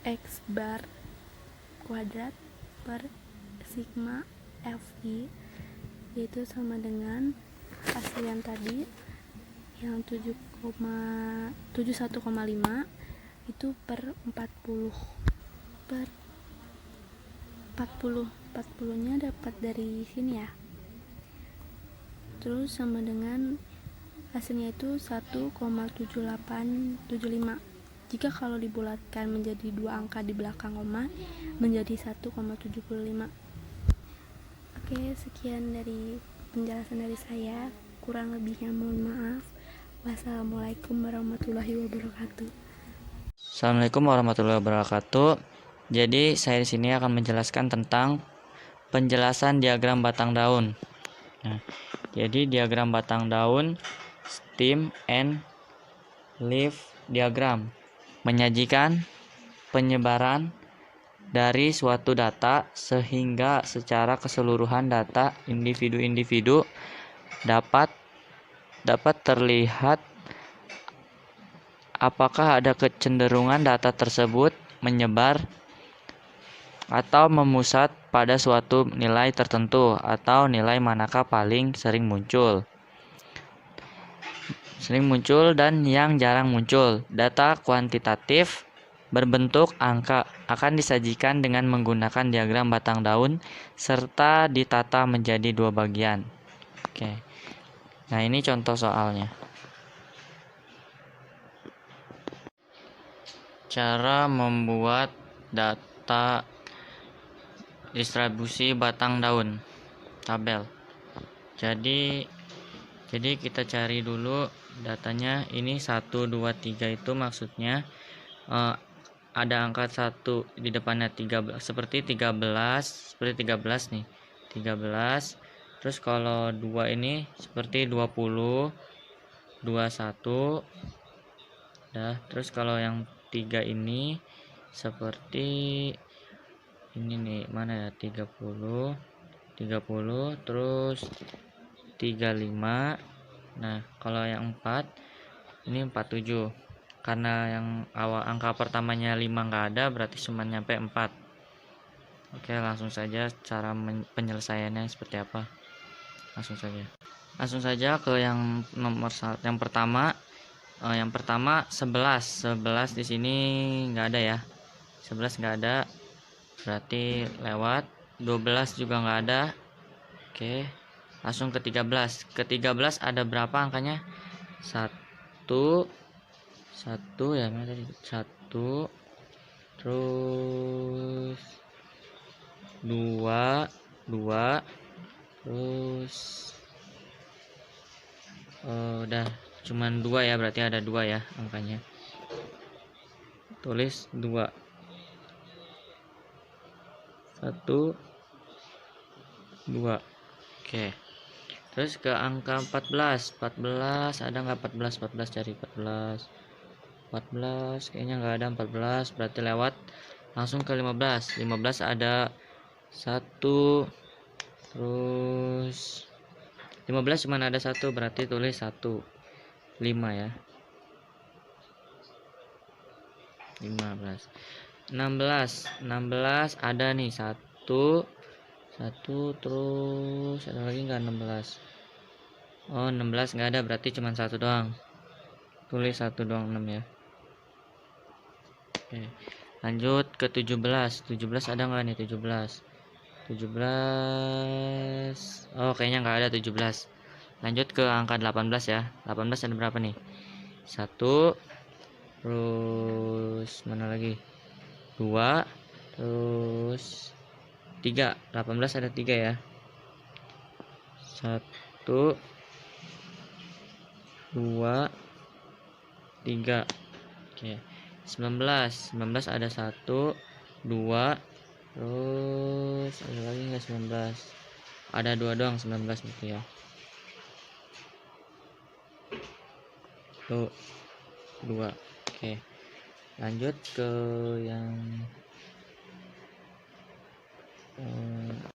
X bar kuadrat per sigma Fi, yaitu sama dengan hasil yang tadi yang 71,5 itu per 40 nya dapat dari sini ya. Terus sama dengan hasilnya itu 1,7875. Jika kalau dibulatkan menjadi dua angka di belakang koma menjadi 1,75. Oke, sekian dari penjelasan dari saya. Kurang lebihnya mohon maaf. Wassalamualaikum warahmatullahi wabarakatuh. Assalamualaikum warahmatullahi wabarakatuh. Jadi saya di sini akan menjelaskan tentang penjelasan diagram batang daun. Nah, jadi diagram batang daun stem and leaf diagram menyajikan penyebaran dari suatu data sehingga secara keseluruhan data individu-individu dapat terlihat apakah ada kecenderungan data tersebut menyebar atau memusat pada suatu nilai tertentu atau nilai manakah paling sering muncul dan yang jarang muncul. Data kuantitatif berbentuk angka akan disajikan dengan menggunakan diagram batang daun serta ditata menjadi dua bagian. Oke. Nah, ini contoh soalnya. Cara membuat data distribusi batang daun tabel. Jadi kita cari dulu datanya. Ini 1 2 3 itu maksudnya ada angka 1 di depannya 13 seperti 13 nih. 13. Terus kalau 2 ini seperti 20 21. Terus kalau yang 3 ini seperti ini nih, mana ya, 30 terus 35. Nah, kalau yang 4 ini 47. Karena yang awal angka pertamanya 5 nggak ada, berarti cuma nyampe 4. Oke, langsung saja cara penyelesaiannya seperti apa. Langsung saja ke yang nomor yang pertama. Yang pertama 11 di sini nggak ada ya. 11 nggak ada, berarti lewat. 12 juga nggak ada. Oke, langsung ke 13. Ke 13 ada berapa angkanya? 1 ya, mana tadi? 1 terus 2 terus udah cuman 2 ya, berarti ada 2 ya angkanya. Tulis 2. 1 2. Oke. Terus ke angka 14 ada nggak? 14 cari 14 kayaknya nggak ada. 14 berarti lewat. Langsung ke 15 ada 1 terus 15 cuma ada 1, berarti tulis 1. 5 ya. 15. 16 ada nih 1 terus ada lagi nggak 16? Oh 16 nggak ada, berarti cuma 1 doang. Tulis 1 doang 6 ya. Oke, lanjut ke 17 ada nggak nih 17? Oh kayaknya nggak ada 17. Lanjut ke angka 18 ya. 18 ada berapa nih? 1, terus mana lagi? 2, terus 3. 18 ada 3 ya. 1, 2, 3. Oke. 19 ada 1, 2, terus ada lagi nggak 19? Ada 2 doang 19 gitu ya. Tuh 2. Oke, lanjut ke yang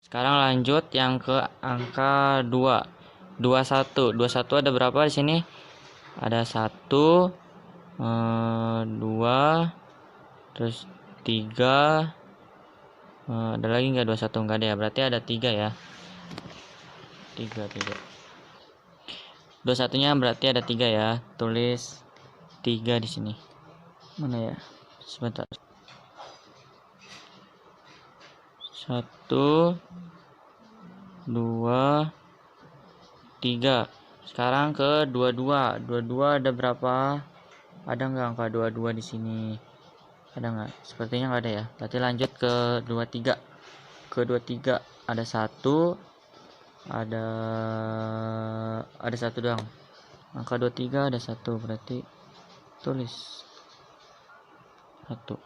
sekarang lanjut yang ke angka 2. 21 ada berapa di sini? Ada 1, 2, terus 3, ada lagi nggak 21? Nggak ada ya, berarti ada 3 ya. 3 21 nya berarti ada 3 ya. Tulis 3 di sini. Mana ya? Sebentar. 1, 2, 3. Sekarang ke 22 ada berapa? Ada nggak angka 22 di sini? Ada nggak? Sepertinya nggak ada ya. Berarti lanjut ke 23. Ke 23 ada 1, ada 1 doang. Angka 23 ada 1, berarti tulis 1.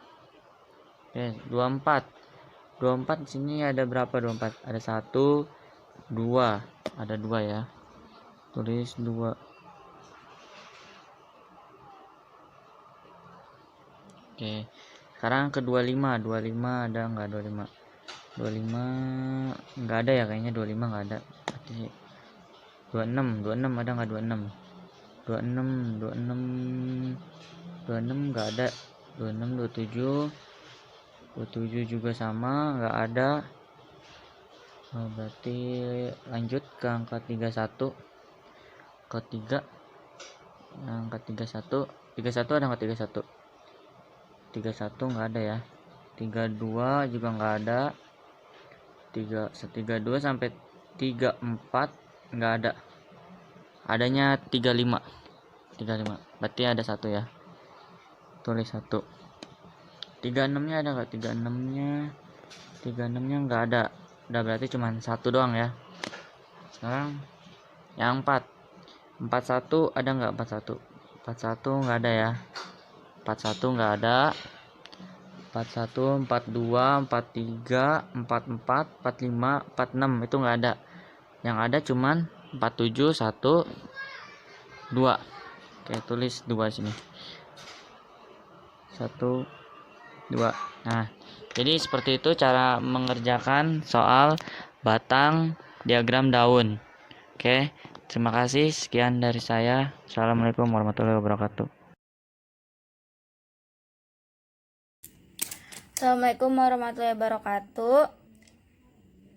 Oke, 24 di sini ada berapa? 24 ada 1, 2, ada 2 ya. Tulis 2. Oke, sekarang ke 25 ada nggak 25? 25 nggak ada ya, kayaknya 25 nggak ada. Berarti 26 ada nggak 26? 26 nggak ada. 26, 27 juga sama, nggak ada. Berarti lanjut ke angka 31. Ke 3, angka 31 ada nggak 31? 31 nggak ada ya. 32 juga nggak ada. 32 sampai 34 nggak ada. Adanya 35. Berarti ada 1 ya. Tulis 1. 36 nya ada nggak? 36 nya nggak ada. Udah, berarti cuma 1 doang ya. Sekarang yang 41 ada nggak? 41 nggak ada ya. 41 nggak ada. 41, 42, 43, 44, 45, 46 itu nggak ada. Yang ada cuman 47, 1, 2. Oke, tulis 2 sini. 1, 2. Nah, jadi seperti itu cara mengerjakan soal batang diagram daun. Oke, terima kasih. Sekian dari saya. Assalamualaikum warahmatullahi wabarakatuh. Assalamualaikum warahmatullahi wabarakatuh.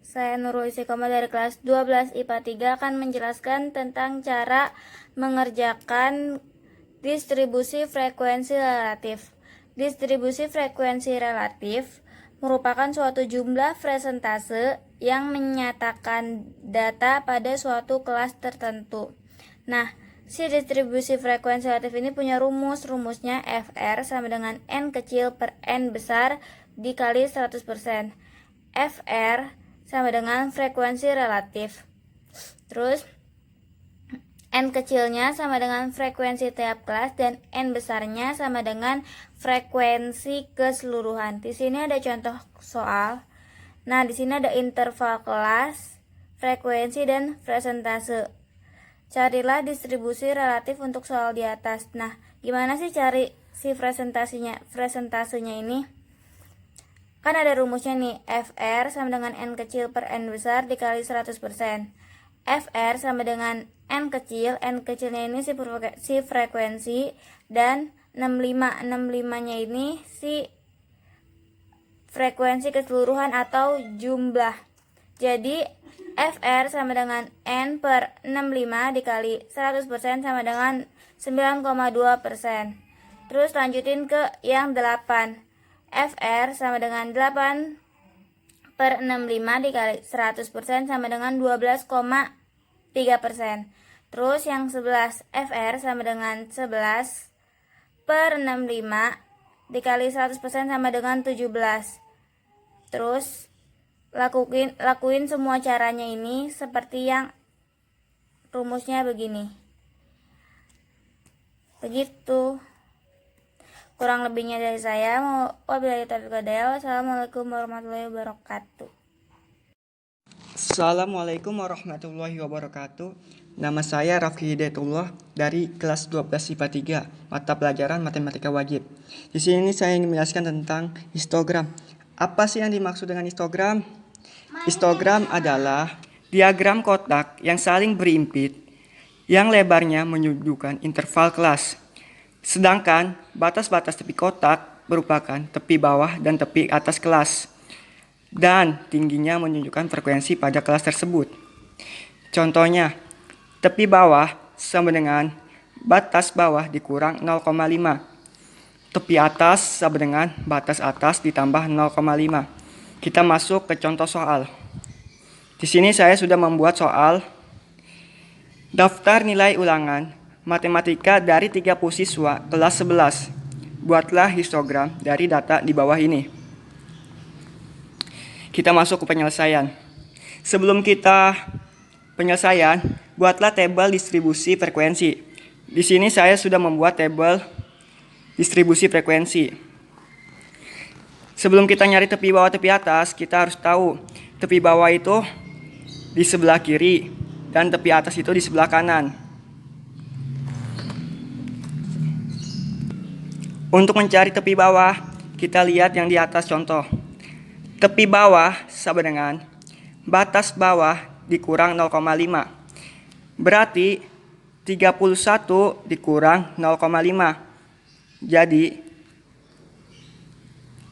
Saya Nurul Istiqomah dari kelas 12 IPA 3 akan menjelaskan tentang cara mengerjakan distribusi frekuensi relatif. Distribusi frekuensi relatif merupakan suatu jumlah persentase yang menyatakan data pada suatu kelas tertentu. Nah, si distribusi frekuensi relatif ini punya rumusnya FR sama dengan N kecil per N besar dikali 100%. FR sama dengan frekuensi relatif. Terus N kecilnya sama dengan frekuensi tiap kelas dan N besarnya sama dengan frekuensi keseluruhan. Di sini ada contoh soal. Nah, di sini ada interval kelas, frekuensi dan persentase. Carilah distribusi relatif untuk soal di atas. Nah, gimana sih cari si presentasinya ini? Kan ada rumusnya nih, FR sama dengan N kecil per N besar dikali 100%. FR sama dengan N kecilnya ini si frekuensi, dan 65-nya ini si frekuensi keseluruhan atau jumlah. Jadi FR sama dengan N per 65 dikali 100% sama dengan 9,2%. Terus lanjutin ke yang 8. FR sama dengan 8 per 65 dikali 100% sama dengan 12,3%. Terus yang 11, FR sama dengan 11 per 65 dikali 100% sama dengan 17. Terus lakuin semua caranya ini seperti yang rumusnya begini. Begitu. Kurang lebihnya dari saya. Wabillahi taufiq wal hidayah. Wassalamualaikum warahmatullahi wabarakatuh. Assalamualaikum warahmatullahi wabarakatuh. Nama saya Raffi Hidayatullah dari kelas 12 IPA 3, mata pelajaran matematika wajib. Di sini saya ingin menjelaskan tentang histogram. Apa sih yang dimaksud dengan histogram? Histogram adalah diagram kotak yang saling berimpit, yang lebarnya menunjukkan interval kelas. Sedangkan batas-batas tepi kotak merupakan tepi bawah dan tepi atas kelas. Dan tingginya menunjukkan frekuensi pada kelas tersebut. Contohnya, tepi bawah sama dengan batas bawah dikurang 0,5. Tepi atas sama dengan batas atas ditambah 0,5. Kita masuk ke contoh soal. Di sini saya sudah membuat soal daftar nilai ulangan matematika dari 30 siswa kelas 11. Buatlah histogram dari data di bawah ini. Kita masuk ke penyelesaian. Sebelum kita penyelesaian, buatlah tabel distribusi frekuensi. Di sini saya sudah membuat tabel distribusi frekuensi. Sebelum kita nyari tepi bawah tepi atas, kita harus tahu tepi bawah itu di sebelah kiri dan tepi atas itu di sebelah kanan. Untuk mencari tepi bawah, kita lihat yang di atas contoh. Tepi bawah sama dengan batas bawah dikurang 0,5. Berarti 31 dikurang 0,5. Jadi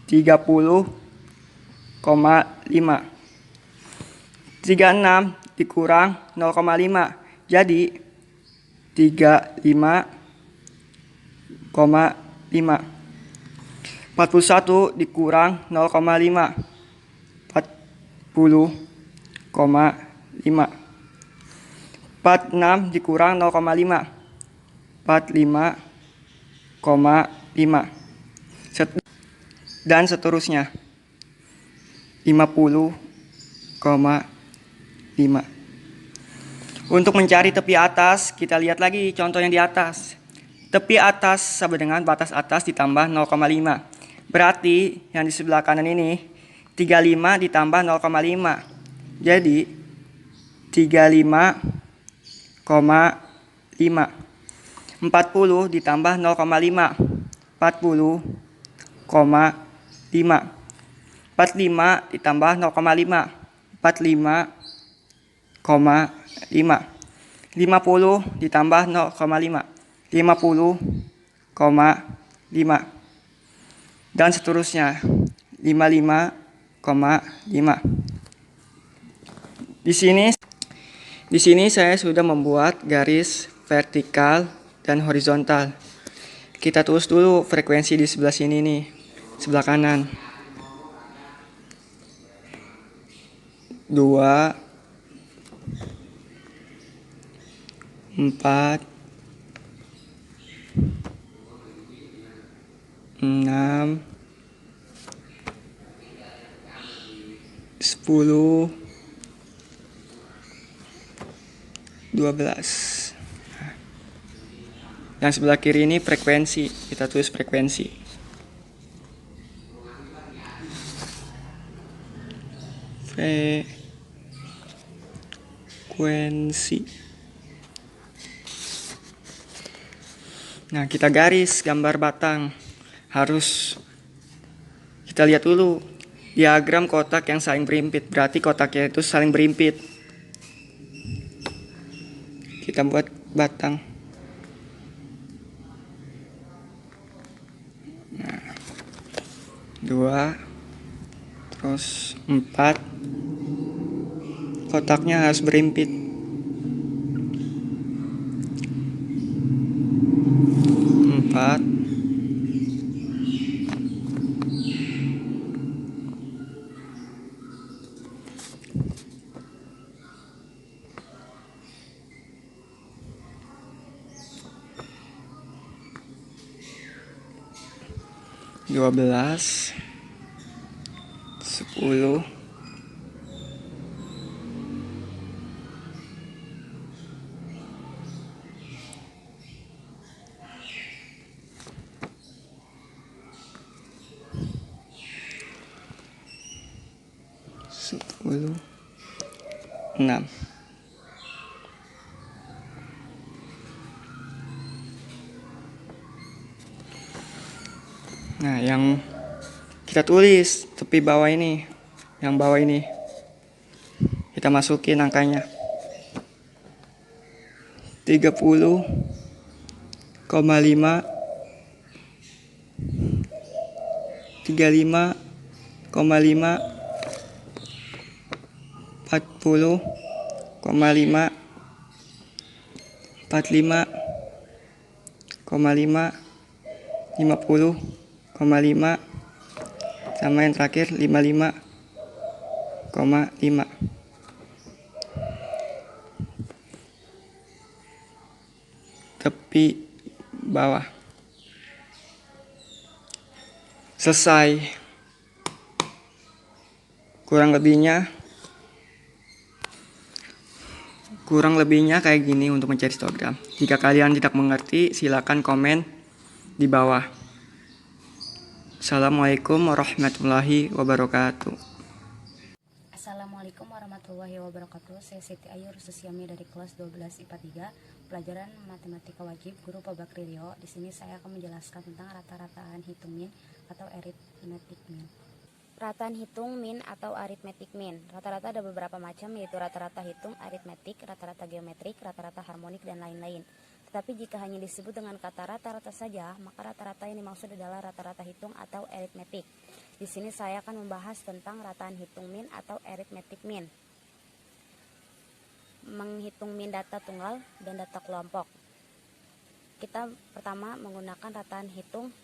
30,5. 36 dikurang 0,5. Jadi 35,5. 41 dikurang 0,5. 40,5. 46 dikurang 0,5. 45,5. Dan seterusnya. 50,5. Untuk mencari tepi atas, kita lihat lagi contoh yang di atas. Tepi atas sama dengan batas atas ditambah 0,5. Berarti yang di sebelah kanan ini 35 ditambah 0,5. Jadi 35,5. 40 ditambah 0,5. 40,5. 45 ditambah 0,5. 45,5. 50 ditambah 0,5. 50,5. Dan seterusnya 55,5. Di sini saya sudah membuat garis vertikal dan horizontal. Kita tulis dulu frekuensi di sebelah sini nih, sebelah kanan. 2 4 6 10 12. Yang sebelah kiri ini frekuensi, kita tulis frekuensi. Frekuensi. Nah, kita garis gambar batang. Harus kita lihat dulu diagram kotak yang saling berimpit. Berarti kotaknya itu saling berimpit. kita buat batang. Nah, 2, terus 4. Kotaknya harus berimpit. 4. 12, 10, 6. Nah, yang kita tulis tepi bawah ini, yang bawah ini kita masukin angkanya 30,5, 35,5, 40,5, 45,5, 50,5, sama yang terakhir 55,5. Tepi bawah. Selesai. Kurang lebihnya kayak gini untuk mencari histogram. Jika kalian tidak mengerti, silakan komen di bawah. Assalamualaikum warahmatullahi wabarakatuh. Assalamualaikum warahmatullahi wabarakatuh. Saya Siti Ayu Rususyami dari kelas 12 IPA 3, pelajaran matematika wajib, guru Pak Bakri Rio. Di sini saya akan menjelaskan tentang rata-rataan hitung min atau arithmetic mean. Rataan hitung min atau arithmetic mean. Rata-rata ada beberapa macam, yaitu rata-rata hitung, aritmetik, rata-rata geometrik, rata-rata harmonik, dan lain-lain. Tetapi jika hanya disebut dengan kata rata-rata saja, maka rata-rata yang dimaksud adalah rata-rata hitung atau aritmetik. Di sini saya akan membahas tentang rataan hitung min atau arithmetic mean. Menghitung min data tunggal dan data kelompok. Kita pertama menggunakan rataan hitung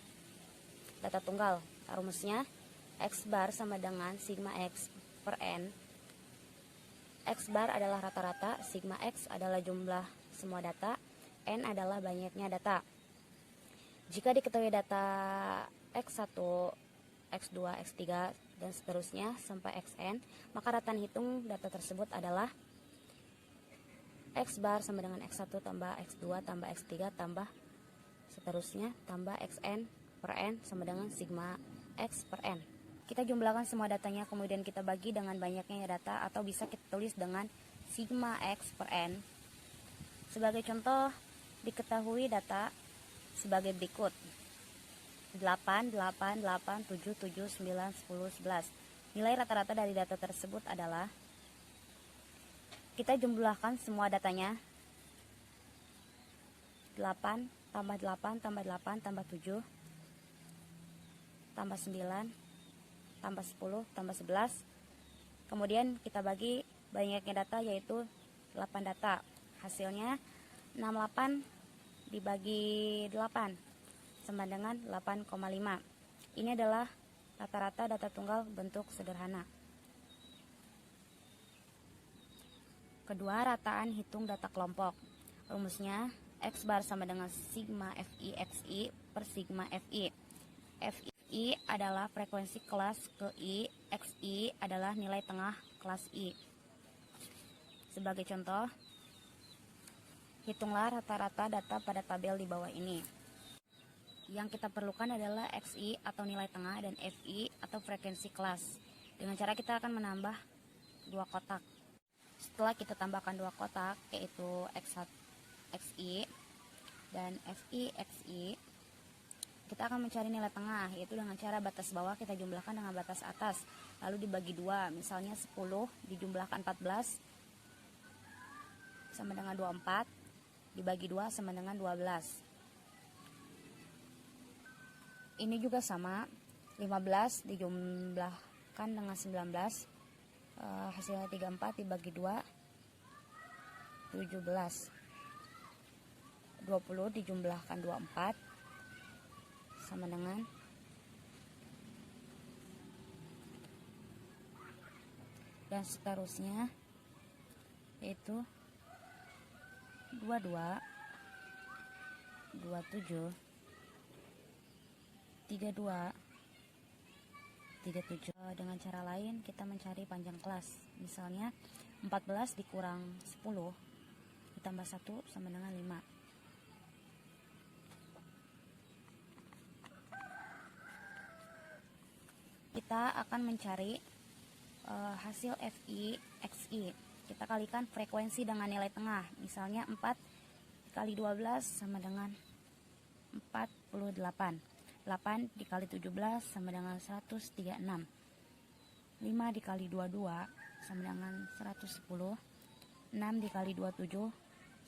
data tunggal. Rumusnya X bar sama dengan sigma X per N. X bar adalah rata-rata, sigma X adalah jumlah semua data, N adalah banyaknya data. Jika diketahui data X1, X2, X3, dan seterusnya sampai Xn, maka rataan hitung data tersebut adalah X bar sama dengan X1 tambah X2 tambah X3 tambah seterusnya tambah Xn per N sama dengan sigma X per N. Kita jumlahkan semua datanya, kemudian kita bagi dengan banyaknya data, atau bisa kita tulis dengan sigma X per N. Sebagai contoh, diketahui data sebagai berikut: 8, 8, 8, 7, 7, 9, 10, 11. Nilai rata-rata dari data tersebut adalah, kita jumlahkan semua datanya, 8 tambah 8 tambah 8 tambah 7 tambah 9 tambah 10 tambah 11. Kemudian kita bagi banyaknya data, yaitu 8 data. Hasilnya 68 dibagi 8 sama dengan 8,5. Ini adalah rata-rata data tunggal bentuk sederhana. Kedua, rataan hitung data kelompok. Rumusnya X bar sama dengan sigma FI XI per sigma FI. FI adalah frekuensi kelas ke I, XI adalah nilai tengah kelas I. Sebagai contoh, hitunglah rata-rata data pada tabel di bawah ini. Yang kita perlukan adalah XI atau nilai tengah dan FI atau frekuensi kelas. Dengan cara kita akan menambah dua kotak. Setelah kita tambahkan dua kotak, yaitu X1 XI dan FI XI, kita akan mencari nilai tengah, yaitu dengan cara batas bawah kita jumlahkan dengan batas atas, lalu dibagi dua. Misalnya 10 dijumlahkan 14 sama dengan 24, dibagi 2 sama dengan 12. Ini juga sama, 15 dijumlahkan dengan 19, hasilnya 34 dibagi 2, 17. 20 dijumlahkan 24 sama dengan dan seterusnya, yaitu 22, 27, 32, 37. Dengan cara lain kita mencari panjang kelas. Misalnya 14 dikurang 10 ditambah 1 sama dengan 5. Kita akan mencari hasil FI, XI. Kita kalikan frekuensi dengan nilai tengah. Misalnya 4 dikali 12 sama dengan 48. 8 dikali 17 sama dengan 136. 5 dikali 22 sama dengan 110. 6 dikali 27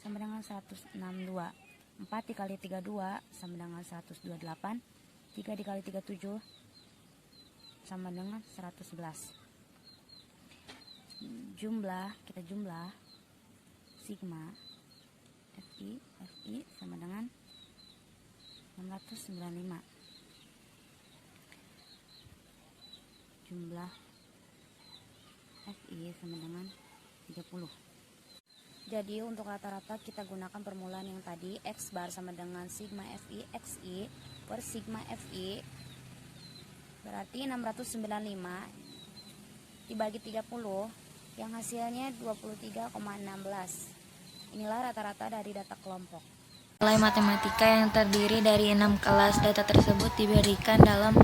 sama dengan 162. 4 dikali 32 sama dengan 128. 3 dikali 37 sama dengan 111. Kita jumlah sigma FI sama dengan 695. Jumlah FI sama dengan 30. Jadi untuk rata-rata kita gunakan permulaan yang tadi, X bar sama dengan sigma FI XI per sigma FI, berarti 695 dibagi 30 yang hasilnya 23,16. Inilah rata-rata dari data kelompok. Nilai matematika yang terdiri dari 6 kelas data tersebut diberikan dalam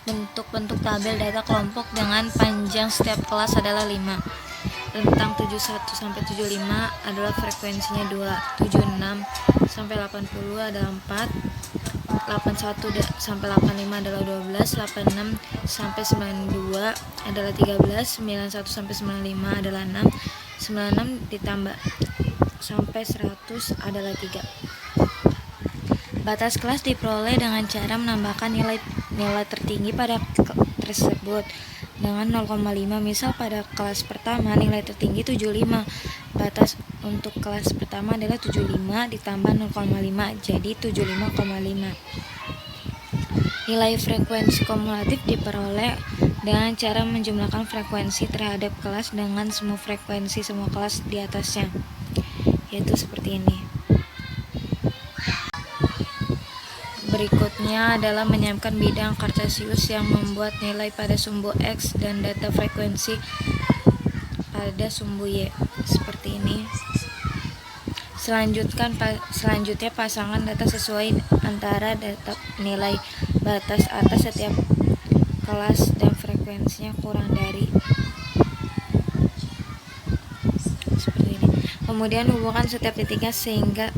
bentuk-bentuk tabel data kelompok dengan panjang setiap kelas adalah 5. Rentang 71 sampai 75 adalah frekuensinya 2, 76 sampai 80 adalah 4, 81 sampai 85 adalah 12, 86 sampai 92 adalah 13, 91 sampai 95 adalah 6, 96 ditambah sampai 100 adalah 3. Batas kelas diperoleh dengan cara menambahkan nilai tertinggi pada tersebut dengan 0,5. Misal pada kelas pertama nilai tertinggi 75. Batas untuk kelas pertama adalah 75 ditambah 0,5 jadi 75,5. Nilai frekuensi kumulatif diperoleh dengan cara menjumlahkan frekuensi terhadap kelas dengan semua frekuensi semua kelas di atasnya, yaitu seperti ini. Berikutnya adalah menyiapkan bidang Cartesius yang membuat nilai pada sumbu X dan data frekuensi pada sumbu Y, seperti ini. Selanjutnya pasangan data sesuai antara data nilai batas atas setiap kelas dan frekuensinya kurang dari seperti ini. Kemudian hubungkan setiap titiknya sehingga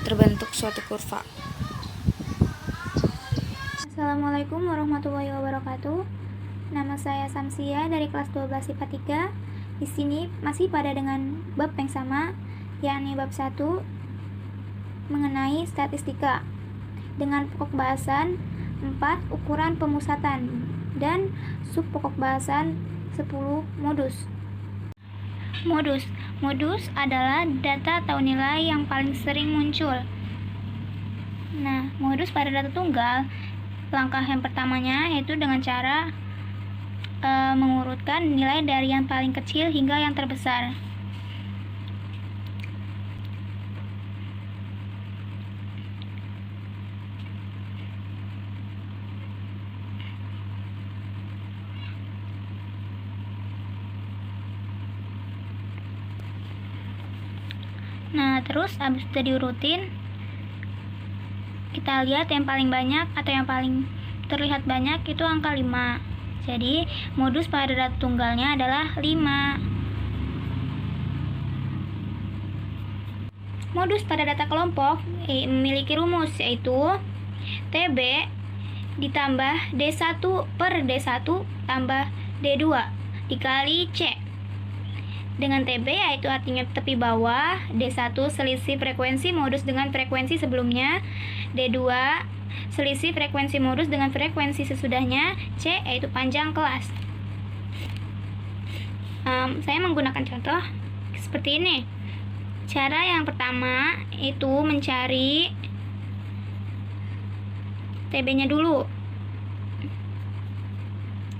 terbentuk suatu kurva. Assalamualaikum warahmatullahi wabarakatuh. Nama saya Samsia dari kelas 12 IPA 3. Di sini masih pada dengan bab yang sama, yakni bab 1 mengenai statistika dengan pokok bahasan 4 ukuran pemusatan dan sub pokok bahasan 10 modus. Modus adalah data atau nilai yang paling sering muncul. Nah, modus pada data tunggal, langkah yang pertamanya yaitu dengan cara mengurutkan nilai dari yang paling kecil hingga yang terbesar. Nah, terus habis sudah diurutin, kita lihat yang paling banyak atau yang paling terlihat banyak itu angka 5. Jadi, modus pada data tunggalnya adalah 5. Modus pada data kelompok memiliki rumus, yaitu TB ditambah D1 per D1 tambah D2 dikali C. dengan TB, yaitu artinya tepi bawah. D1 selisih frekuensi modus dengan frekuensi sebelumnya. D2 selisih frekuensi modus dengan frekuensi sesudahnya. C yaitu panjang kelas. Saya menggunakan contoh seperti ini. Cara yang pertama itu mencari TB-nya dulu.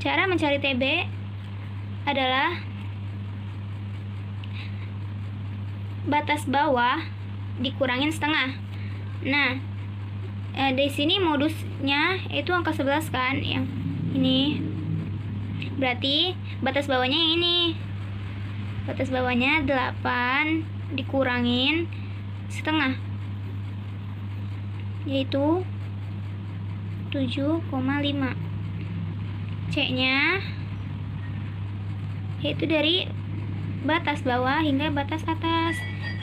Cara mencari TB adalah batas bawah dikurangin setengah. Nah, di sini modusnya itu angka 11 kan, yang ini. Berarti batas bawahnya yang ini. Batas bawahnya 8 dikurangin setengah, yaitu 7,5. C-nya yaitu dari batas bawah hingga batas atas.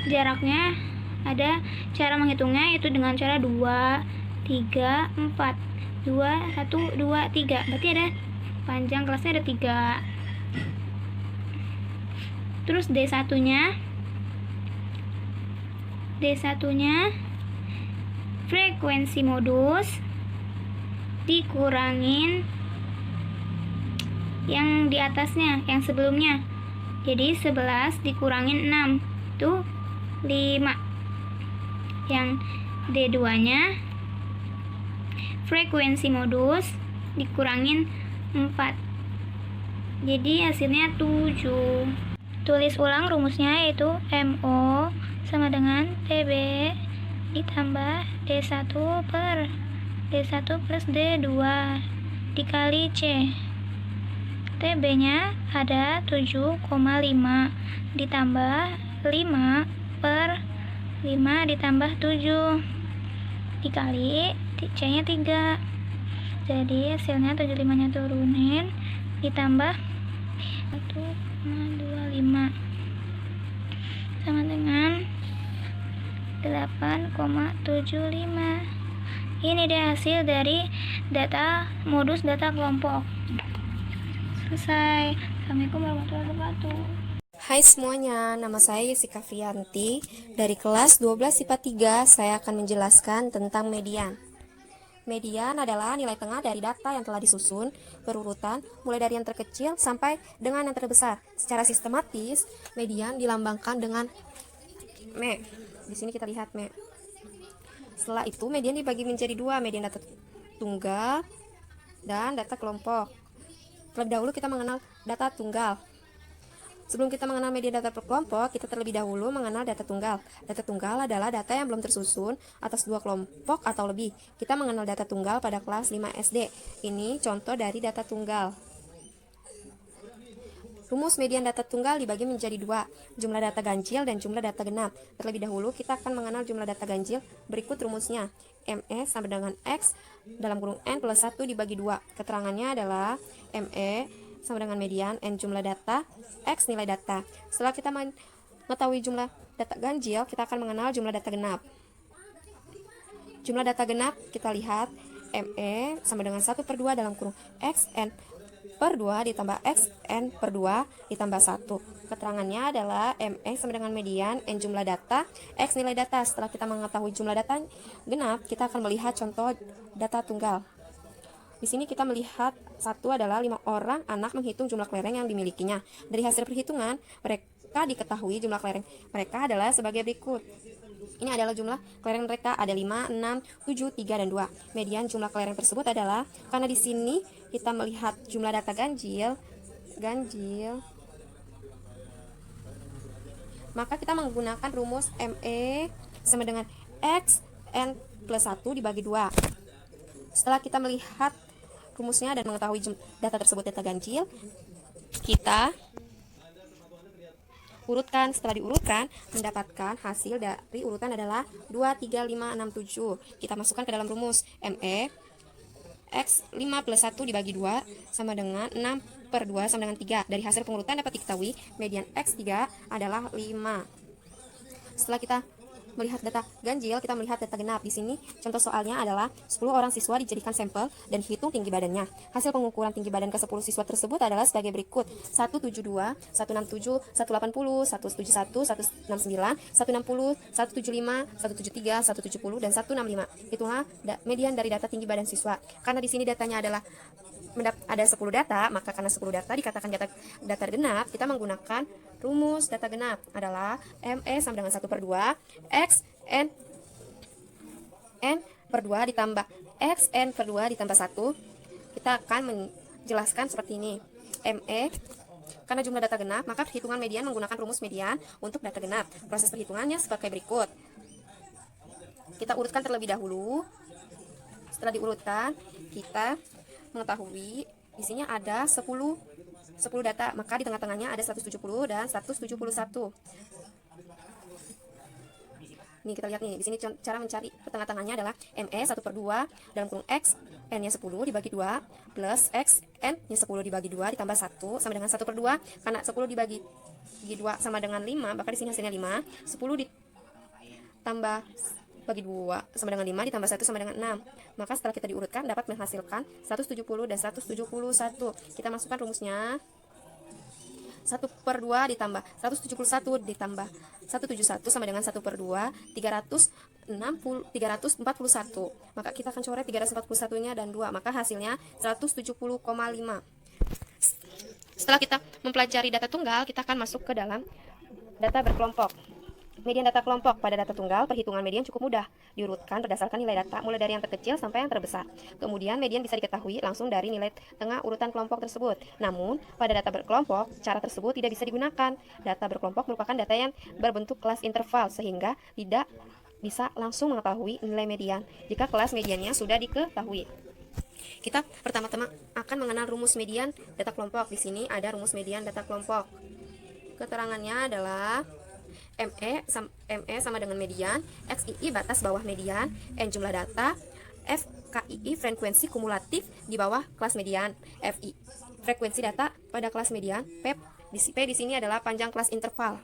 Jaraknya ada cara menghitungnya yaitu dengan cara 2, 3, 4. 2, 1, 2, 3. Berarti ada panjang kelasnya ada 3. Terus D1-nya frekuensi modus dikurangin yang di atasnya, yang sebelumnya. Jadi 11 dikurangin 6 itu 5. Yang D2-nya frekuensi modus dikurangin 4. Jadi hasilnya 7. Tulis ulang rumusnya, yaitu MO sama dengan TB ditambah D1 per D1 plus D2 dikali C. TB-nya ada 7,5 ditambah 5 per 5 ditambah 7 dikali C-nya 3. Jadi hasilnya 75-nya turunin ditambah 1,25 sama dengan 8,75. Ini dia hasil dari data modus data kelompok. Selesai. Assalamualaikum warahmatullahi wabarakatuh. Hai semuanya, nama saya Yesika Frianti dari kelas 12 IPA 3. Saya akan menjelaskan tentang median. Median adalah nilai tengah dari data yang telah disusun berurutan mulai dari yang terkecil sampai dengan yang terbesar. Secara sistematis, median dilambangkan dengan M. Di sini kita lihat M. Setelah itu, median dibagi menjadi 2, median data tunggal dan data kelompok. Terlebih dahulu kita mengenal data tunggal. Sebelum kita mengenal median data per kelompok, kita terlebih dahulu mengenal data tunggal. Data tunggal adalah data yang belum tersusun atas 2 kelompok atau lebih. Kita mengenal data tunggal pada kelas 5 SD. Ini contoh dari data tunggal. Rumus median data tunggal dibagi menjadi 2, jumlah data ganjil dan jumlah data genap. Terlebih dahulu kita akan mengenal jumlah data ganjil. Berikut rumusnya. ME sama dengan X dalam kurung N plus 1 dibagi 2. Keterangannya adalah ME sama dengan median, N jumlah data, X nilai data. Setelah kita mengetahui jumlah data ganjil, kita akan mengenal jumlah data genap. Jumlah data genap kita lihat ME sama dengan 1/2 dalam kurung XN per 2 ditambah XN per 2 ditambah 1. Keterangannya adalah ME sama dengan median, N jumlah data, X nilai data. Setelah kita mengetahui jumlah data genap, kita akan melihat contoh data tunggal. Di sini kita melihat satu adalah 5 orang anak menghitung jumlah kelereng yang dimilikinya. Dari hasil perhitungan, mereka diketahui jumlah kelereng mereka adalah sebagai berikut. Ini adalah jumlah kelereng mereka, ada 5, 6, 7, 3, dan 2. Median jumlah kelereng tersebut adalah, karena di sini kita melihat jumlah data ganjil, maka kita menggunakan rumus ME sama dengan X N plus 1 dibagi 2. Setelah kita melihat rumusnya dan mengetahui data tersebut data ganjil, kita urutkan. Setelah diurutkan, mendapatkan hasil dari urutan adalah 2, 3, 5, 6, 7. Kita masukkan ke dalam rumus. ME X 5 plus 1 dibagi 2 sama dengan 6/2 sama dengan 3. Dari hasil pengurutan dapat diketahui median X3 adalah 5. Setelah kita melihat data ganjil, kita melihat data genap. Di sini contoh soalnya adalah 10 orang siswa dijadikan sampel dan hitung tinggi badannya. Hasil pengukuran tinggi badan ke-10 siswa tersebut adalah sebagai berikut: 172, 167, 180, 171, 169, 160, 175, 173, 170, dan 165. Itulah median dari data tinggi badan siswa. Karena di sini datanya adalah ada 10 data, maka karena 10 data dikatakan data genap, kita menggunakan rumus data genap adalah ME sama dengan 1/2 X N per 2 ditambah X N per 2 ditambah 1. Kita akan menjelaskan seperti ini. ME karena jumlah data genap, maka perhitungan median menggunakan rumus median untuk data genap. Proses perhitungannya sebagai berikut. Kita urutkan terlebih dahulu. Setelah diurutkan, kita mengetahui di sini ada 10 data, maka di tengah-tengahnya ada 170 dan 171. Nih kita lihat nih, di sini cara mencari tengah-tengahnya adalah ME 1/2 dalam kurung X N-nya 10 dibagi 2 plus X N-nya 10 dibagi 2 ditambah 1 sama dengan 1/2. Karena 10 dibagi 2 sama dengan 5, maka di sini hasilnya 5. 10 ditambah bagi 2 sama dengan 5 ditambah 1 sama dengan 6. Maka setelah kita diurutkan dapat menghasilkan 170 dan 171. Kita masukkan rumusnya. 1/2 ditambah 171 ditambah 171 sama dengan 1/2 341. Maka kita akan coret 341 nya dan 2, maka hasilnya 170,5. Setelah kita mempelajari data tunggal, kita akan masuk ke dalam data berkelompok. Median data kelompok pada data tunggal, perhitungan median cukup mudah, diurutkan berdasarkan nilai data mulai dari yang terkecil sampai yang terbesar. Kemudian median bisa diketahui langsung dari nilai tengah urutan kelompok tersebut. Namun, pada data berkelompok, cara tersebut tidak bisa digunakan. Data berkelompok merupakan data yang berbentuk kelas interval, sehingga tidak bisa langsung mengetahui nilai median jika kelas mediannya sudah diketahui. Kita pertama-tama akan mengenal rumus median data kelompok. Di sini ada rumus median data kelompok. Keterangannya adalah ME sama dengan median, XII batas bawah median, N jumlah data, FKII frekuensi kumulatif di bawah kelas median, FI frekuensi data pada kelas median, P di sini adalah panjang kelas interval.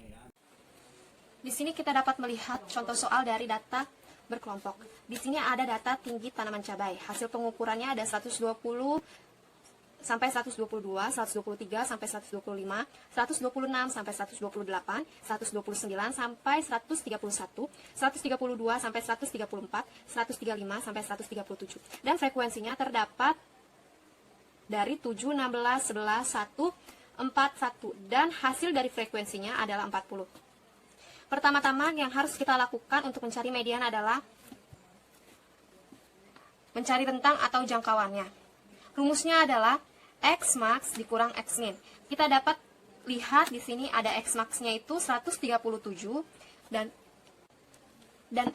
Di sini kita dapat melihat contoh soal dari data berkelompok. Di sini ada data tinggi tanaman cabai. Hasil pengukurannya ada 120 sampai 122, 123 sampai 125, 126 sampai 128, 129 sampai 131, 132 sampai 134, 135 sampai 137. Dan frekuensinya terdapat dari 7, 16, 11, 1, 4, 1. Dan hasil dari frekuensinya adalah 40. Pertama-tama yang harus kita lakukan untuk mencari median adalah mencari rentang atau jangkauannya. Rumusnya adalah X max dikurang X min. Kita dapat lihat di sini ada X max-nya itu 137 dan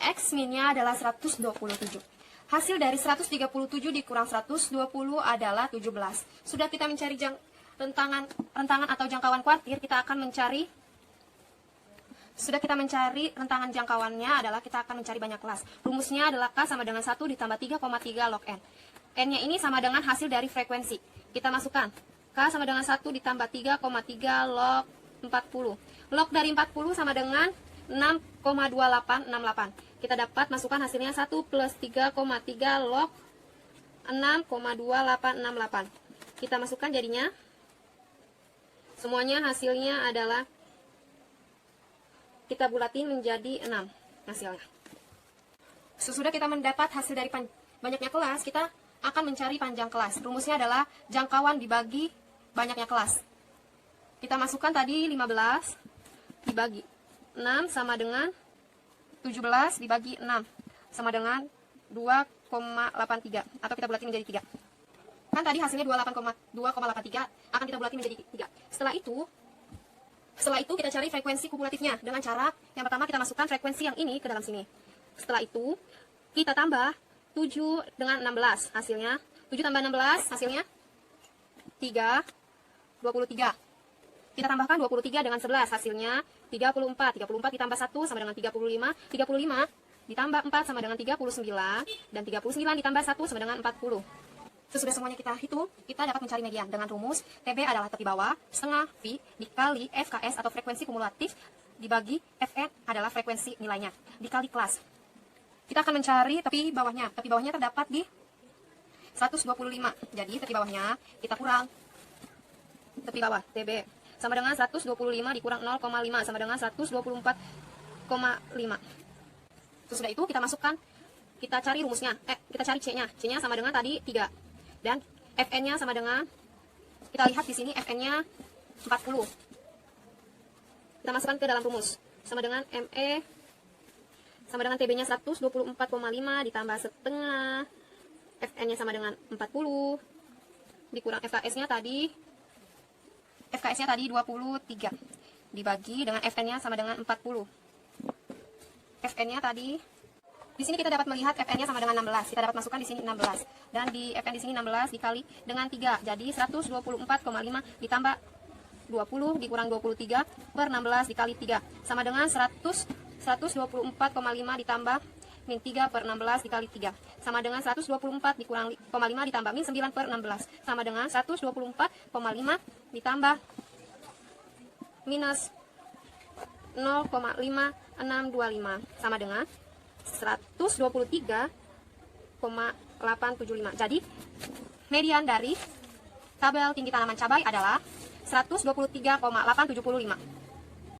X min-nya adalah 127. Hasil dari 137 dikurang 120 adalah 17. Sudah kita mencari rentangan atau jangkauan kuartir, kita akan mencari rentangan jangkauannya adalah kita akan mencari banyak kelas. Rumusnya adalah K sama dengan 1 ditambah 3,3 log N. N-nya ini sama dengan hasil dari frekuensi. Kita masukkan. K sama dengan 1 ditambah 3,3 log 40. Log dari 40 sama dengan 6,2868. Kita dapat masukkan hasilnya 1 plus 3,3 log 6,2868. Kita masukkan jadinya. Semuanya hasilnya adalah kita bulatin menjadi 6 hasilnya. Sesudah kita mendapat hasil dari banyaknya kelas, kita akan mencari panjang kelas. Rumusnya adalah jangkauan dibagi banyaknya kelas. Kita masukkan tadi 15 dibagi 6 sama dengan 17 dibagi 6 sama dengan 2,83 atau kita bulatin menjadi 3. Kan tadi hasilnya 2,83 akan kita bulatin menjadi 3. Setelah itu kita cari frekuensi kumulatifnya dengan cara yang pertama kita masukkan frekuensi yang ini ke dalam sini. Setelah itu kita tambah 7 dengan 16 hasilnya. 7 tambah 16 hasilnya 23. Kita tambahkan 23 dengan 11 hasilnya 34. 34 ditambah 1 sama dengan 35. 35 ditambah 4 sama dengan 39. Dan 39 ditambah 1 sama dengan 40. Sesudah semuanya kita hitung, kita dapat mencari median dengan rumus TB adalah tepi bawah setengah V dikali FKS atau frekuensi kumulatif dibagi Fn adalah frekuensi nilainya dikali kelas. Kita akan mencari tepi bawahnya. Tepi bawahnya terdapat di 125. Jadi tepi bawahnya kita kurang tepi bawah TB sama dengan 125 dikurang 0,5 sama dengan 124,5. Sesudah itu kita masukkan, kita cari rumusnya. Kita cari C-nya. C-nya sama dengan tadi 3. Dan Fn-nya sama dengan, kita lihat di sini Fn-nya 40. Kita masukkan ke dalam rumus. Sama dengan ME sama dengan TB-nya 124,5 ditambah setengah. Fn-nya sama dengan 40 dikurang FKS-nya tadi 23 dibagi dengan Fn-nya sama dengan 40. Fn-nya tadi di sini kita dapat melihat Fn-nya sama dengan 16. Kita dapat masukkan di sini 16 dan di Fn di sini 16 dikali dengan 3. Jadi 124,5 ditambah 20 dikurang 23 per 16 dikali 3 sama dengan 124,5 ditambah min 3 per 16 dikali 3 sama dengan 124 dikurang 5 ditambah min 9 per 16 sama dengan 124,5 ditambah minus 0,5625 sama dengan 123,875. Jadi median dari tabel tinggi tanaman cabai adalah 123,875.